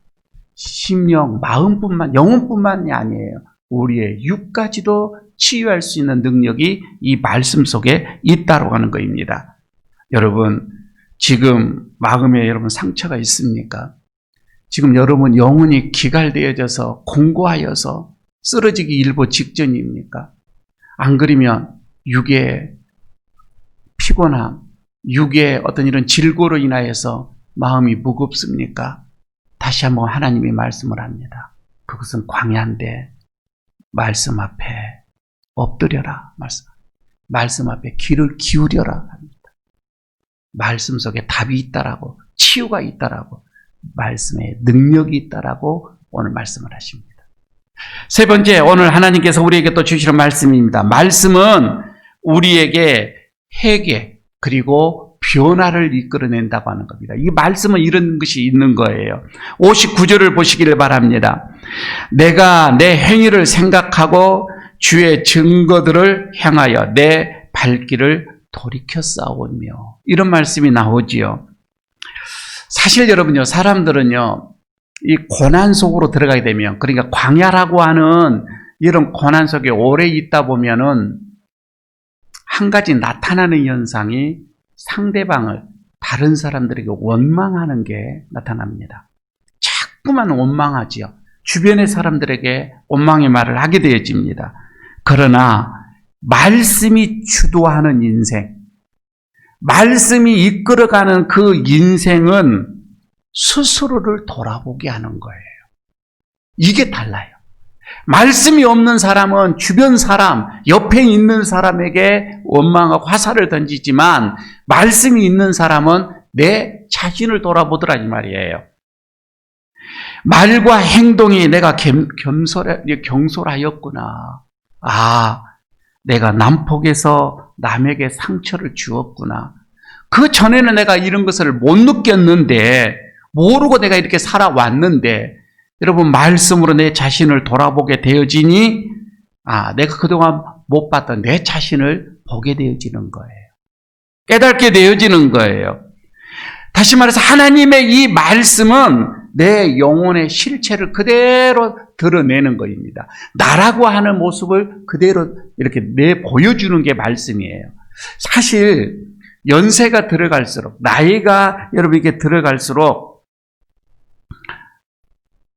S1: 심령, 마음뿐만, 영혼뿐만이 아니에요. 우리의 육까지도 치유할 수 있는 능력이 이 말씀 속에 있다고 하는 것입니다. 여러분, 지금 마음에 여러분 상처가 있습니까? 지금 여러분 영혼이 기갈되어져서 공고하여서 쓰러지기 일보 직전입니까? 안 그러면 육의 피곤함, 육의 어떤 이런 질고로 인하여서 마음이 무겁습니까? 다시 한번 하나님이 말씀을 합니다. 그것은 광야인데 말씀 앞에 엎드려라. 말씀 앞에 귀를 기울여라 합니다. 말씀 속에 답이 있다라고, 치유가 있다라고, 말씀에 능력이 있다라고 오늘 말씀을 하십니다. 세 번째, 오늘 하나님께서 우리에게 또 주시는 말씀입니다. 말씀은 우리에게 회개 그리고 변화를 이끌어낸다고 하는 겁니다. 이 말씀은 이런 것이 있는 거예요. 59절을 보시기를 바랍니다. 내가 내 행위를 생각하고 주의 증거들을 향하여 내 발길을 돌이켜 싸우며, 이런 말씀이 나오지요. 사실 여러분요, 사람들은요 이 고난 속으로 들어가게 되면, 그러니까 광야라고 하는 이런 고난 속에 오래 있다 보면은 한 가지 나타나는 현상이 상대방을, 다른 사람들에게 원망하는 게 나타납니다. 자꾸만 원망하지요. 주변의 사람들에게 원망의 말을 하게 되어집니다. 그러나 말씀이 주도하는 인생, 말씀이 이끌어가는 그 인생은 스스로를 돌아보게 하는 거예요. 이게 달라요. 말씀이 없는 사람은 주변 사람, 옆에 있는 사람에게 원망하고 화살을 던지지만, 말씀이 있는 사람은 내 자신을 돌아보더라 이 말이에요. 말과 행동이 내가 경솔하였구나. 아, 내가 난폭해서 남에게 상처를 주었구나. 그 전에는 내가 이런 것을 못 느꼈는데, 모르고 내가 이렇게 살아왔는데, 여러분 말씀으로 내 자신을 돌아보게 되어지니, 아, 내가 그동안 못 봤던 내 자신을 보게 되어지는 거예요. 깨닫게 되어지는 거예요. 다시 말해서 하나님의 이 말씀은 내 영혼의 실체를 그대로 드러내는 것입니다. 나라고 하는 모습을 그대로 이렇게 보여주는 게 말씀이에요. 사실 연세가 들어갈수록, 나이가 여러분에게 들어갈수록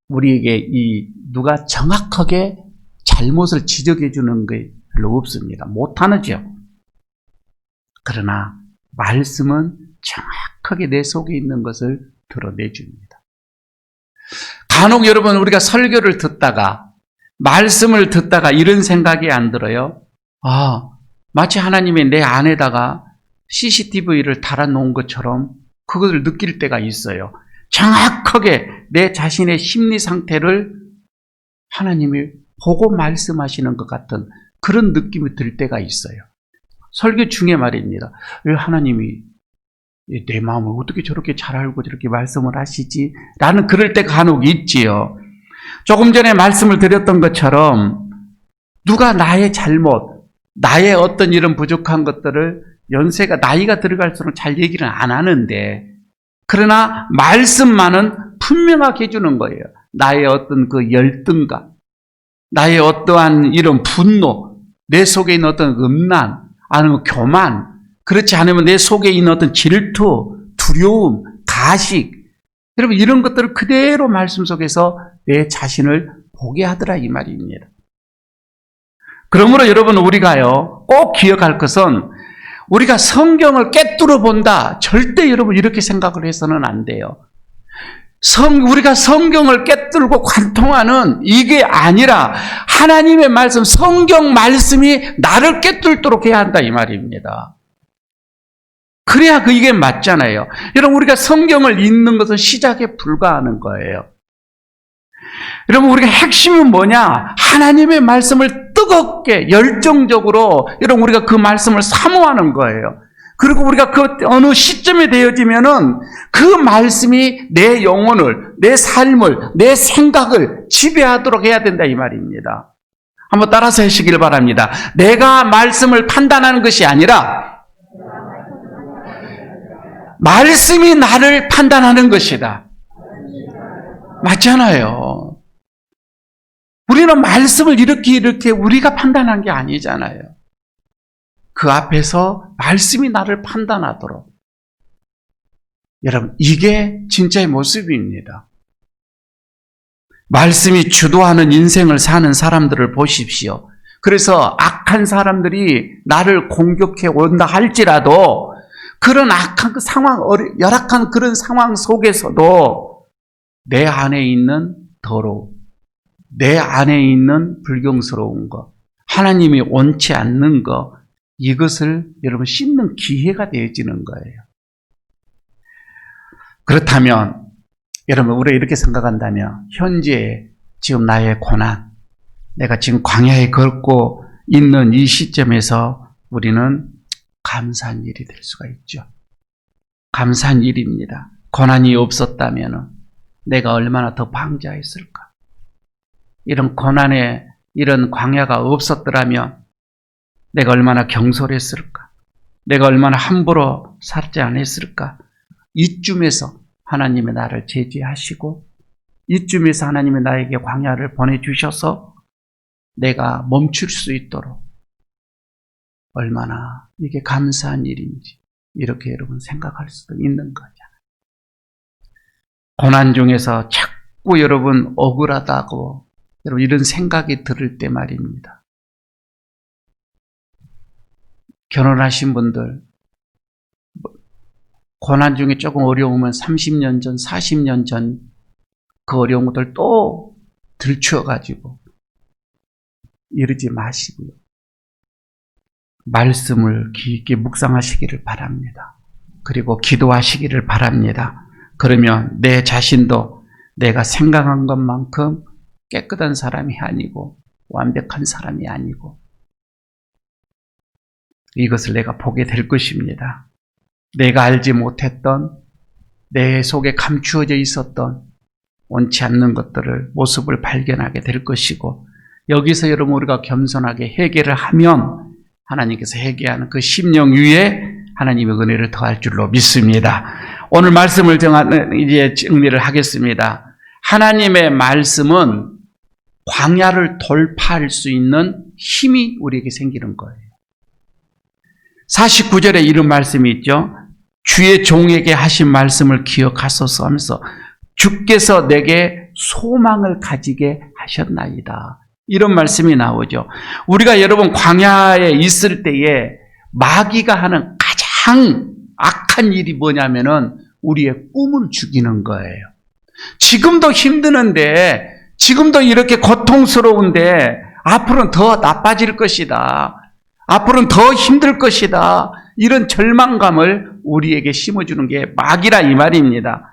S1: 우리에게 누가 정확하게 잘못을 지적해 주는 게 별로 없습니다. 못하죠. 그러나 말씀은 정확하게 내 속에 있는 것을 드러내 줍니다. 간혹 여러분 우리가 설교를 듣다가, 말씀을 듣다가 이런 생각이 안 들어요? 아, 마치 하나님이 내 안에다가 CCTV를 달아놓은 것처럼 그것을 느낄 때가 있어요. 정확하게 내 자신의 심리 상태를 하나님이 보고 말씀하시는 것 같은 그런 느낌이 들 때가 있어요. 설교 중에 말입니다. 왜 하나님이 내 마음을 어떻게 저렇게 잘 알고 저렇게 말씀을 하시지? 라는 그럴 때가 간혹 있지요. 조금 전에 말씀을 드렸던 것처럼 누가 나의 잘못, 나의 어떤 이런 부족한 것들을 나이가 들어갈수록 잘 얘기를 안 하는데, 그러나 말씀만은 분명하게 해주는 거예요. 나의 어떤 그 열등감, 나의 어떠한 이런 분노, 내 속에 있는 어떤 음란, 아니면 교만, 그렇지 않으면 내 속에 있는 어떤 질투, 두려움, 가식, 여러분 이런 것들을 그대로 말씀 속에서 내 자신을 보게 하더라 이 말입니다. 그러므로 여러분 우리가요 꼭 기억할 것은 우리가 성경을 꿰뚫어 본다. 절대 여러분 이렇게 생각을 해서는 안 돼요. 우리가 성경을 꿰뚫고 관통하는 이게 아니라 하나님의 말씀, 성경 말씀이 나를 꿰뚫도록 해야 한다 이 말입니다. 그래야 이게 맞잖아요. 여러분 우리가 성경을 읽는 것은 시작에 불과하는 거예요. 여러분 우리가 핵심은 뭐냐? 하나님의 말씀을 뜨겁게 열정적으로 여러분 우리가 그 말씀을 사모하는 거예요. 그리고 우리가 그 어느 시점에 되어지면은 그 말씀이 내 영혼을, 내 삶을, 내 생각을 지배하도록 해야 된다 이 말입니다. 한번 따라서 하시길 바랍니다. 내가 말씀을 판단하는 것이 아니라 말씀이 나를 판단하는 것이다. 맞잖아요. 우리는 말씀을 이렇게 우리가 판단한 게 아니잖아요. 그 앞에서 말씀이 나를 판단하도록. 여러분, 이게 진짜의 모습입니다. 말씀이 주도하는 인생을 사는 사람들을 보십시오. 그래서 악한 사람들이 나를 공격해 온다 할지라도 그런 악한 그 상황, 열악한 그런 상황 속에서도 내 안에 있는 더러움, 내 안에 있는 불경스러운 것, 하나님이 원치 않는 것, 이것을 여러분 씻는 기회가 되어지는 거예요. 그렇다면 여러분 우리가 이렇게 생각한다면 현재 지금 나의 고난, 내가 지금 광야에 걷고 있는 이 시점에서 우리는 감사한 일이 될 수가 있죠. 감사한 일입니다. 고난이 없었다면 내가 얼마나 더 방자했을까. 이런 고난에 이런 광야가 없었더라면 내가 얼마나 경솔했을까? 내가 얼마나 함부로 살지 않았을까? 이쯤에서 하나님이 나를 제지하시고 이쯤에서 하나님이 나에게 광야를 보내주셔서 내가 멈출 수 있도록 얼마나 이게 감사한 일인지 이렇게 여러분 생각할 수도 있는 거잖아요. 고난 중에서 자꾸 여러분 억울하다고 여러분 이런 생각이 들을 때 말입니다. 결혼하신 분들 고난 중에 조금 어려우면 30년 전, 40년 전 그 어려운 것들 또 들추어가지고 이러지 마시고요. 말씀을 깊게 묵상하시기를 바랍니다. 그리고 기도하시기를 바랍니다. 그러면 내 자신도 내가 생각한 것만큼 깨끗한 사람이 아니고 완벽한 사람이 아니고 이것을 내가 보게 될 것입니다. 내가 알지 못했던 내 속에 감추어져 있었던 원치 않는 것들을 모습을 발견하게 될 것이고 여기서 여러분 우리가 겸손하게 회개를 하면 하나님께서 회개하는 그 심령 위에 하나님의 은혜를 더할 줄로 믿습니다. 오늘 말씀을 이제 정리를 하겠습니다. 하나님의 말씀은 광야를 돌파할 수 있는 힘이 우리에게 생기는 거예요. 49절에 이런 말씀이 있죠. 주의 종에게 하신 말씀을 기억하소서 하면서 주께서 내게 소망을 가지게 하셨나이다. 이런 말씀이 나오죠. 우리가 여러분 광야에 있을 때에 마귀가 하는 가장 악한 일이 뭐냐면은 우리의 꿈을 죽이는 거예요. 지금도 힘드는데 지금도 이렇게 고통스러운데 앞으로는 더 나빠질 것이다. 앞으로는 더 힘들 것이다. 이런 절망감을 우리에게 심어주는 게 마귀라 이 말입니다.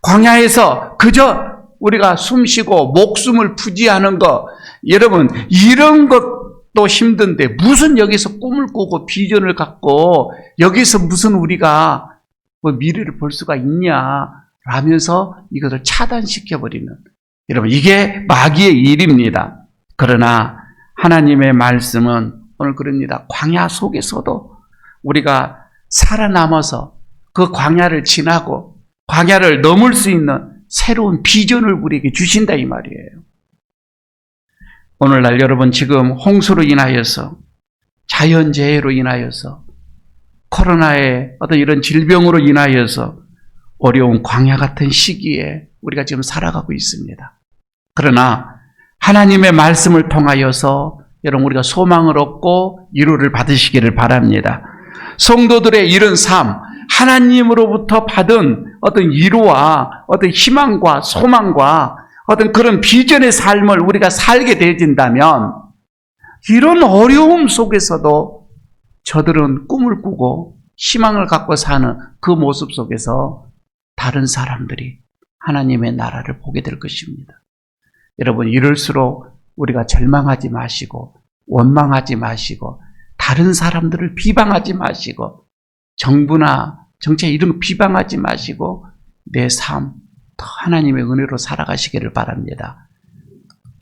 S1: 광야에서 그저 우리가 숨쉬고 목숨을 부지하는 것, 여러분 이런 것도 힘든데 무슨 여기서 꿈을 꾸고 비전을 갖고 여기서 무슨 우리가 미래를 볼 수가 있냐 라면서 이것을 차단시켜버리는, 여러분 이게 마귀의 일입니다. 그러나 하나님의 말씀은 오늘 그럽니다. 광야 속에서도 우리가 살아남아서 그 광야를 지나고 광야를 넘을 수 있는 새로운 비전을 우리에게 주신다 이 말이에요. 오늘날 여러분 지금 홍수로 인하여서 자연재해로 인하여서 코로나의 어떤 이런 질병으로 인하여서 어려운 광야 같은 시기에 우리가 지금 살아가고 있습니다. 그러나 하나님의 말씀을 통하여서 여러분 우리가 소망을 얻고 위로를 받으시기를 바랍니다. 성도들의 이런 삶, 하나님으로부터 받은 어떤 위로와 어떤 희망과 소망과 어떤 그런 비전의 삶을 우리가 살게 되어진다면 이런 어려움 속에서도 저들은 꿈을 꾸고 희망을 갖고 사는 그 모습 속에서 다른 사람들이 하나님의 나라를 보게 될 것입니다. 여러분, 이럴수록 우리가 절망하지 마시고 원망하지 마시고 다른 사람들을 비방하지 마시고 정부나 정치 이런 거 비방하지 마시고 내 삶 더 하나님의 은혜로 살아가시기를 바랍니다.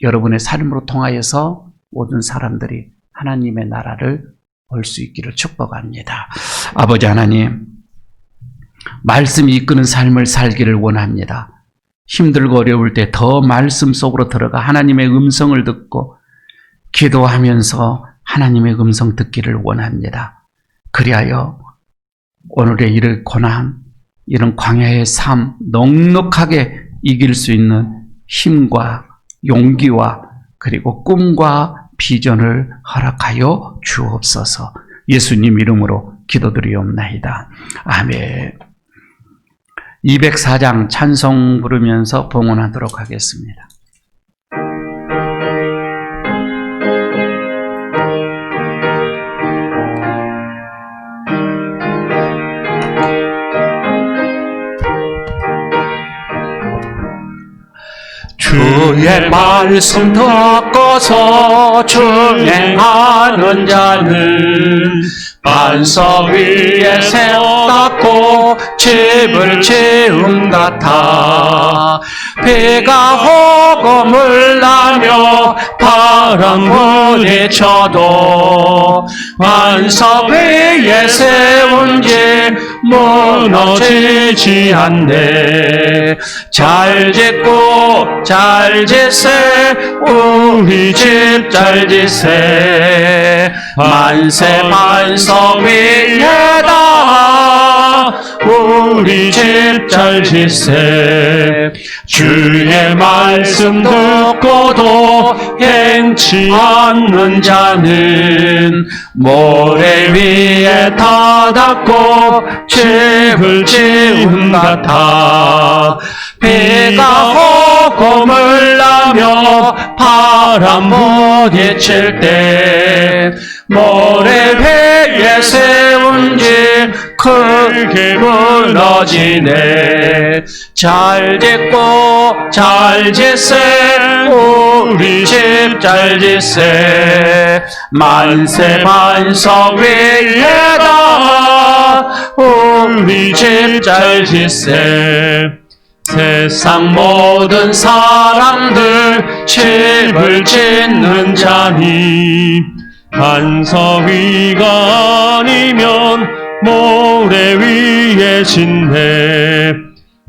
S1: 여러분의 삶으로 통하여서 모든 사람들이 하나님의 나라를 볼 수 있기를 축복합니다. 아버지 하나님, 말씀이 이끄는 삶을 살기를 원합니다. 힘들고 어려울 때 더 말씀 속으로 들어가 하나님의 음성을 듣고 기도하면서 하나님의 음성 듣기를 원합니다. 그리하여 오늘의 이런 고난, 이런 광야의 삶 넉넉하게 이길 수 있는 힘과 용기와 그리고 꿈과 비전을 허락하여 주옵소서. 예수님 이름으로 기도드리옵나이다. 아멘. 204장 찬송 부르면서 봉헌하도록 하겠습니다.
S2: 주의 말씀 듣고서 준행하는 자는 반석 위에 세웠고 집을 지은 같아. 비가 호금을 나며 바람 부딪혀도 반석 위에 세운 집 무너지지 않네. 잘 짓고 잘 짓세 우리 집 잘 짓세. 만세 반석 위에다 우리 집 잘 짓세. 주의 말씀 듣고도 행치 않는 자는 모래 위에 타닥고 집을 지은 같아. 비가 호금을 나며 바람 부딪힐 때 모래 위에 세운 집 크게 무너지네. 잘 짓고 잘 짓세 우리 집 잘 짓세. 만세 반석 위에다 우리 집 잘 짓세. 세상 모든 사람들 집을 짓는 자니 반석 위가 아니면 모래 위에 짓네.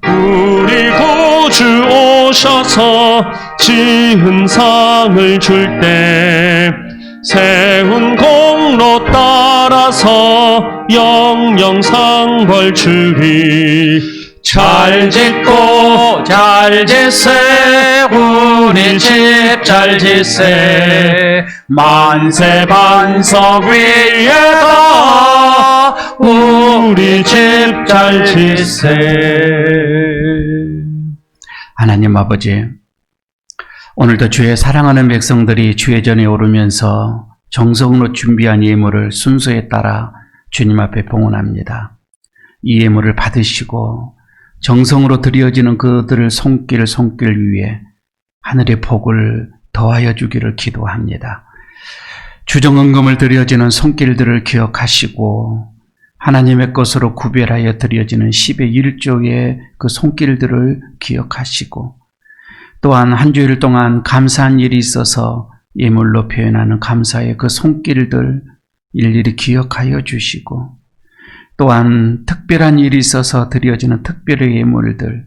S2: 우리 구주 오셔서 지은 상을 줄 때 세운 공로 따라서 영영 상 벌 주리. 잘 짓고 잘 짓세 우리 집 잘 짓세. 만세 반석 위에다 우리 집 잘 짓세.
S1: 하나님 아버지, 오늘도 주의 사랑하는 백성들이 주의 전에 오르면서 정성으로 준비한 예물을 순서에 따라 주님 앞에 봉헌합니다. 이 예물을 받으시고 정성으로 드려지는 그들을 손길 위에 하늘의 복을 더하여 주기를 기도합니다. 주정헌금을 드려지는 손길들을 기억하시고 하나님의 것으로 구별하여 드려지는 10의 1조의 그 손길들을 기억하시고 또한 한 주일 동안 감사한 일이 있어서 예물로 표현하는 감사의 그 손길들 일일이 기억하여 주시고 또한 특별한 일이 있어서 드려지는 특별의 예물들,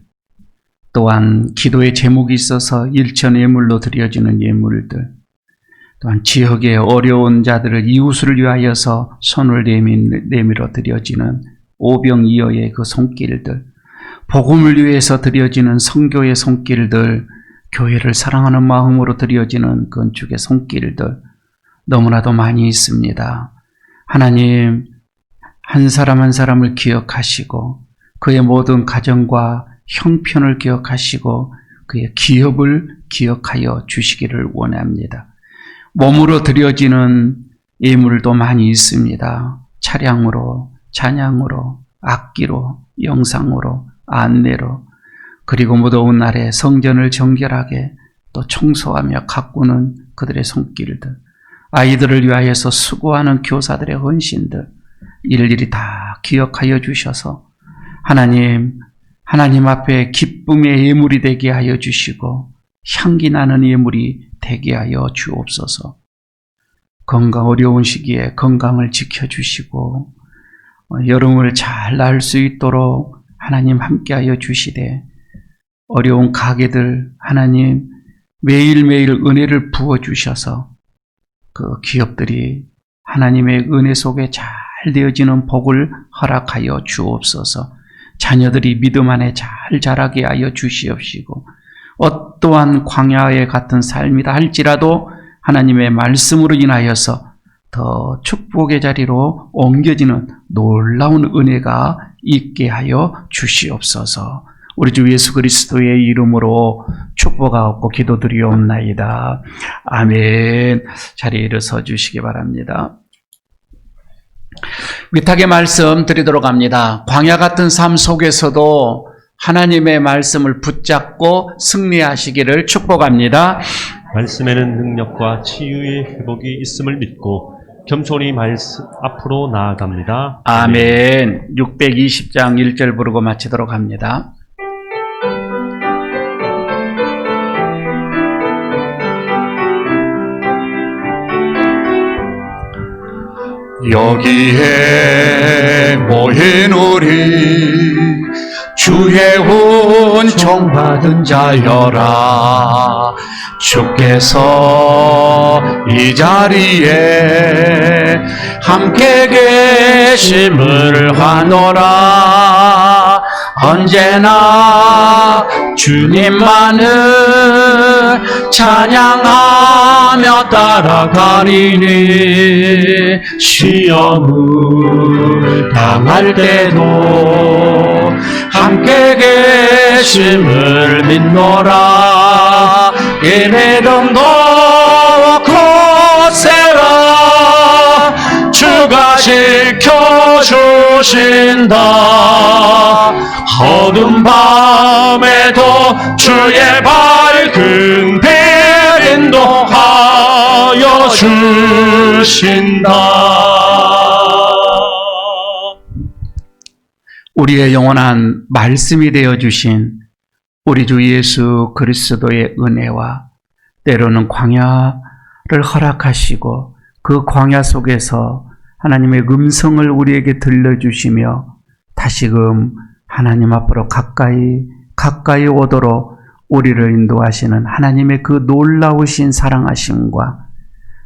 S1: 또한 기도의 제목이 있어서 일천 예물로 드려지는 예물들, 또한 지역의 어려운 자들을 이웃을 위하여서 손을 내밀어 드려지는 오병이어의 그 손길들, 복음을 위해서 드려지는 선교의 손길들, 교회를 사랑하는 마음으로 드려지는 건축의 손길들 너무나도 많이 있습니다. 하나님, 한 사람 한 사람을 기억하시고 그의 모든 가정과 형편을 기억하시고 그의 기업을 기억하여 주시기를 원합니다. 몸으로 드려지는 예물도 많이 있습니다. 차량으로, 찬양으로, 악기로, 영상으로, 안내로, 그리고 무더운 날에 성전을 정결하게 또 청소하며 가꾸는 그들의 손길들, 아이들을 위하여서 수고하는 교사들의 헌신들, 일일이 다 기억하여 주셔서 하나님 앞에 기쁨의 예물이 되게 하여 주시고 향기 나는 예물이 되게 하여 주옵소서. 어려운 시기에 건강을 지켜주시고 여름을 잘 날 수 있도록 하나님 함께하여 주시되, 어려운 가게들 하나님 매일매일 은혜를 부어주셔서 그 기업들이 하나님의 은혜 속에 잘 되어지는 복을 허락하여 주옵소서. 자녀들이 믿음 안에 잘 자라게 하여 주시옵시고, 어떠한 광야에 같은 삶이다 할지라도 하나님의 말씀으로 인하여서 더 축복의 자리로 옮겨지는 놀라운 은혜가 있게 하여 주시옵소서. 우리 주 예수 그리스도의 이름으로 축복하옵고 기도드리옵나이다. 아멘. 자리에 일어서 주시기 바랍니다. 위탁의 말씀 드리도록 합니다. 광야 같은 삶 속에서도 하나님의 말씀을 붙잡고 승리하시기를 축복합니다.
S2: 말씀에는 능력과 치유의 회복이 있음을 믿고 겸손히 말씀 앞으로 나아갑니다.
S1: 아멘. 620장 1절 부르고 마치도록 합니다.
S5: 여기에 모인 우리 주의 은총 받은 자여라. 주께서 이 자리에 함께 계심을 하노라. 언제나 주님만을 찬양하며 따라가리니 시험을 당할 때도 함께 계심을 믿노라. 예배dom도 코세라. 주가 지켜주신다. 어두운 밤에도 주의 밝은 빛 인도하여 주신다.
S1: 우리의 영원한 말씀이 되어주신 우리 주 예수 그리스도의 은혜와 때로는 광야를 허락하시고 그 광야 속에서 하나님의 음성을 우리에게 들려주시며 다시금 하나님 앞으로 가까이 오도록 우리를 인도하시는 하나님의 그 놀라우신 사랑하심과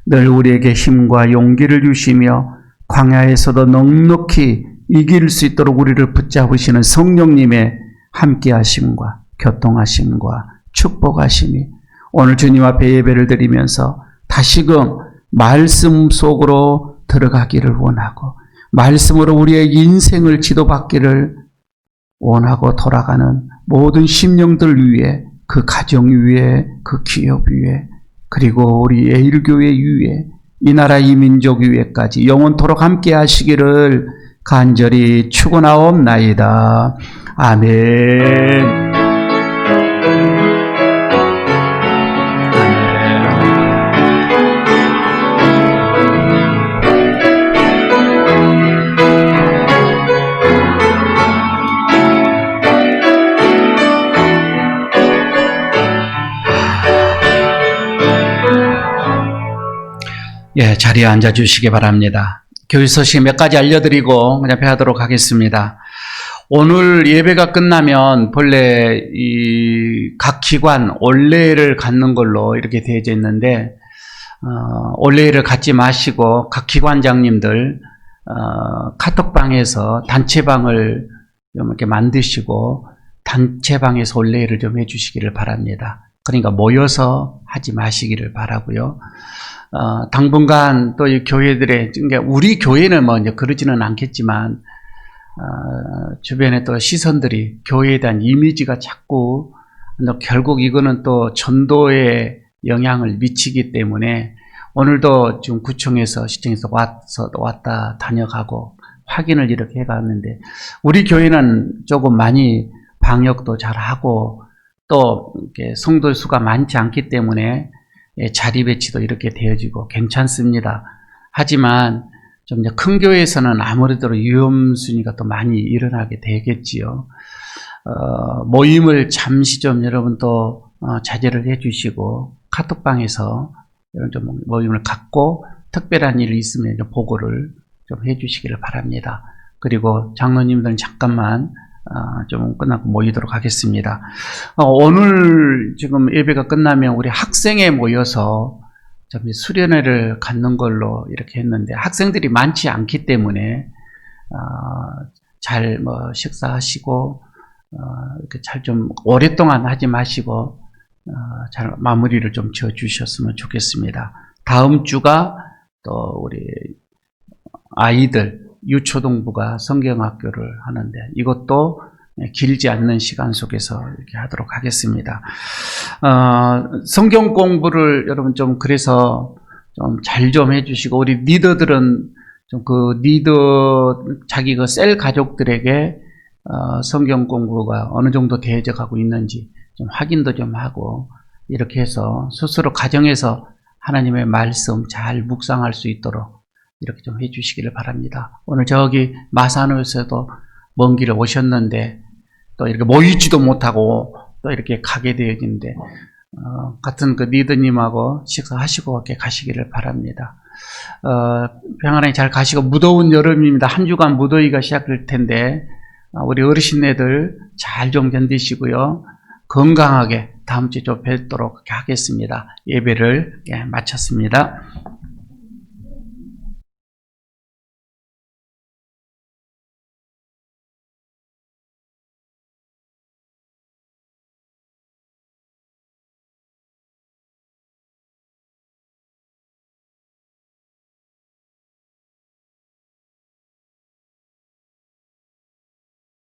S1: 늘 우리에게 힘과 용기를 주시며 광야에서도 넉넉히 이길 수 있도록 우리를 붙잡으시는 성령님의 함께하심과 교통하심과 축복하심이 오늘 주님 앞에 예배를 드리면서 다시금 말씀 속으로 들어가기를 원하고 말씀으로 우리의 인생을 지도받기를 원하고 돌아가는 모든 심령들 위에, 그 가정 위에, 그 기업 위에, 그리고 우리 예일교회 위에, 이 나라 이 민족 위에까지 영원토록 함께 하시기를 간절히 축원하옵나이다. 아멘. 예, 자리에 앉아주시기 바랍니다. 교회 소식 몇 가지 알려드리고 그냥 배하도록 하겠습니다. 오늘 예배가 끝나면 본래 각 기관 올레를 갖는 걸로 이렇게 되어져 있는데 올레일을 갖지 마시고 각 기관장님들 카톡방에서 단체방을 좀 이렇게 만드시고 단체방에서 올레일을 좀 해주시기를 바랍니다. 그러니까 모여서 하지 마시기를 바라고요. 당분간 또 이 교회들의, 그러니까 우리 교회는 뭐 이제 그러지는 않겠지만 주변에 또 시선들이 교회에 대한 이미지가 자꾸 결국 이거는 또 전도에 영향을 미치기 때문에 오늘도 지금 구청에서 시청에서 왔다 다녀가고 확인을 이렇게 해갔는데 우리 교회는 조금 많이 방역도 잘 하고 또 이렇게 성도 수가 많지 않기 때문에 자리 배치도 이렇게 되어지고 괜찮습니다. 하지만 좀 이제 큰 교회에서는 아무래도 위험 순위가 또 많이 일어나게 되겠지요. 모임을 잠시 좀 여러분 또 자제를 해주시고 카톡방에서 이런 좀 모임을 갖고 특별한 일이 있으면 보고를 좀 해주시기를 바랍니다. 그리고 장로님들은 잠깐만 좀 끝나고 모이도록 하겠습니다. 오늘 지금 예배가 끝나면 우리 학생회 모여서 좀 수련회를 갖는 걸로 이렇게 했는데 학생들이 많지 않기 때문에 잘 뭐 식사하시고 이렇게 잘 좀 오랫동안 하지 마시고 잘 마무리를 좀 지어 주셨으면 좋겠습니다. 다음 주가 또 우리 아이들 유초동부가 성경학교를 하는데 이것도 길지 않는 시간 속에서 이렇게 하도록 하겠습니다. 성경 공부를 여러분 좀 그래서 좀 잘 좀 해주시고 우리 리더들은 좀 그 리더 자기 그 셀 가족들에게 성경 공부가 어느 정도 되어져 가고 있는지 좀 확인도 좀 하고 이렇게 해서 스스로 가정에서 하나님의 말씀 잘 묵상할 수 있도록 이렇게 좀 해주시기를 바랍니다. 오늘 저기 마산호에서도 먼 길을 오셨는데 또 이렇게 모이지도 못하고 또 이렇게 가게 되어진데 같은 그 리더님하고 식사하시고 이렇게 가시기를 바랍니다. 평안하게 잘 가시고 무더운 여름입니다. 한 주간 무더위가 시작될 텐데 우리 어르신네들 잘 좀 견디시고요. 건강하게 다음 주에 좀 뵙도록 하겠습니다. 예배를 마쳤습니다.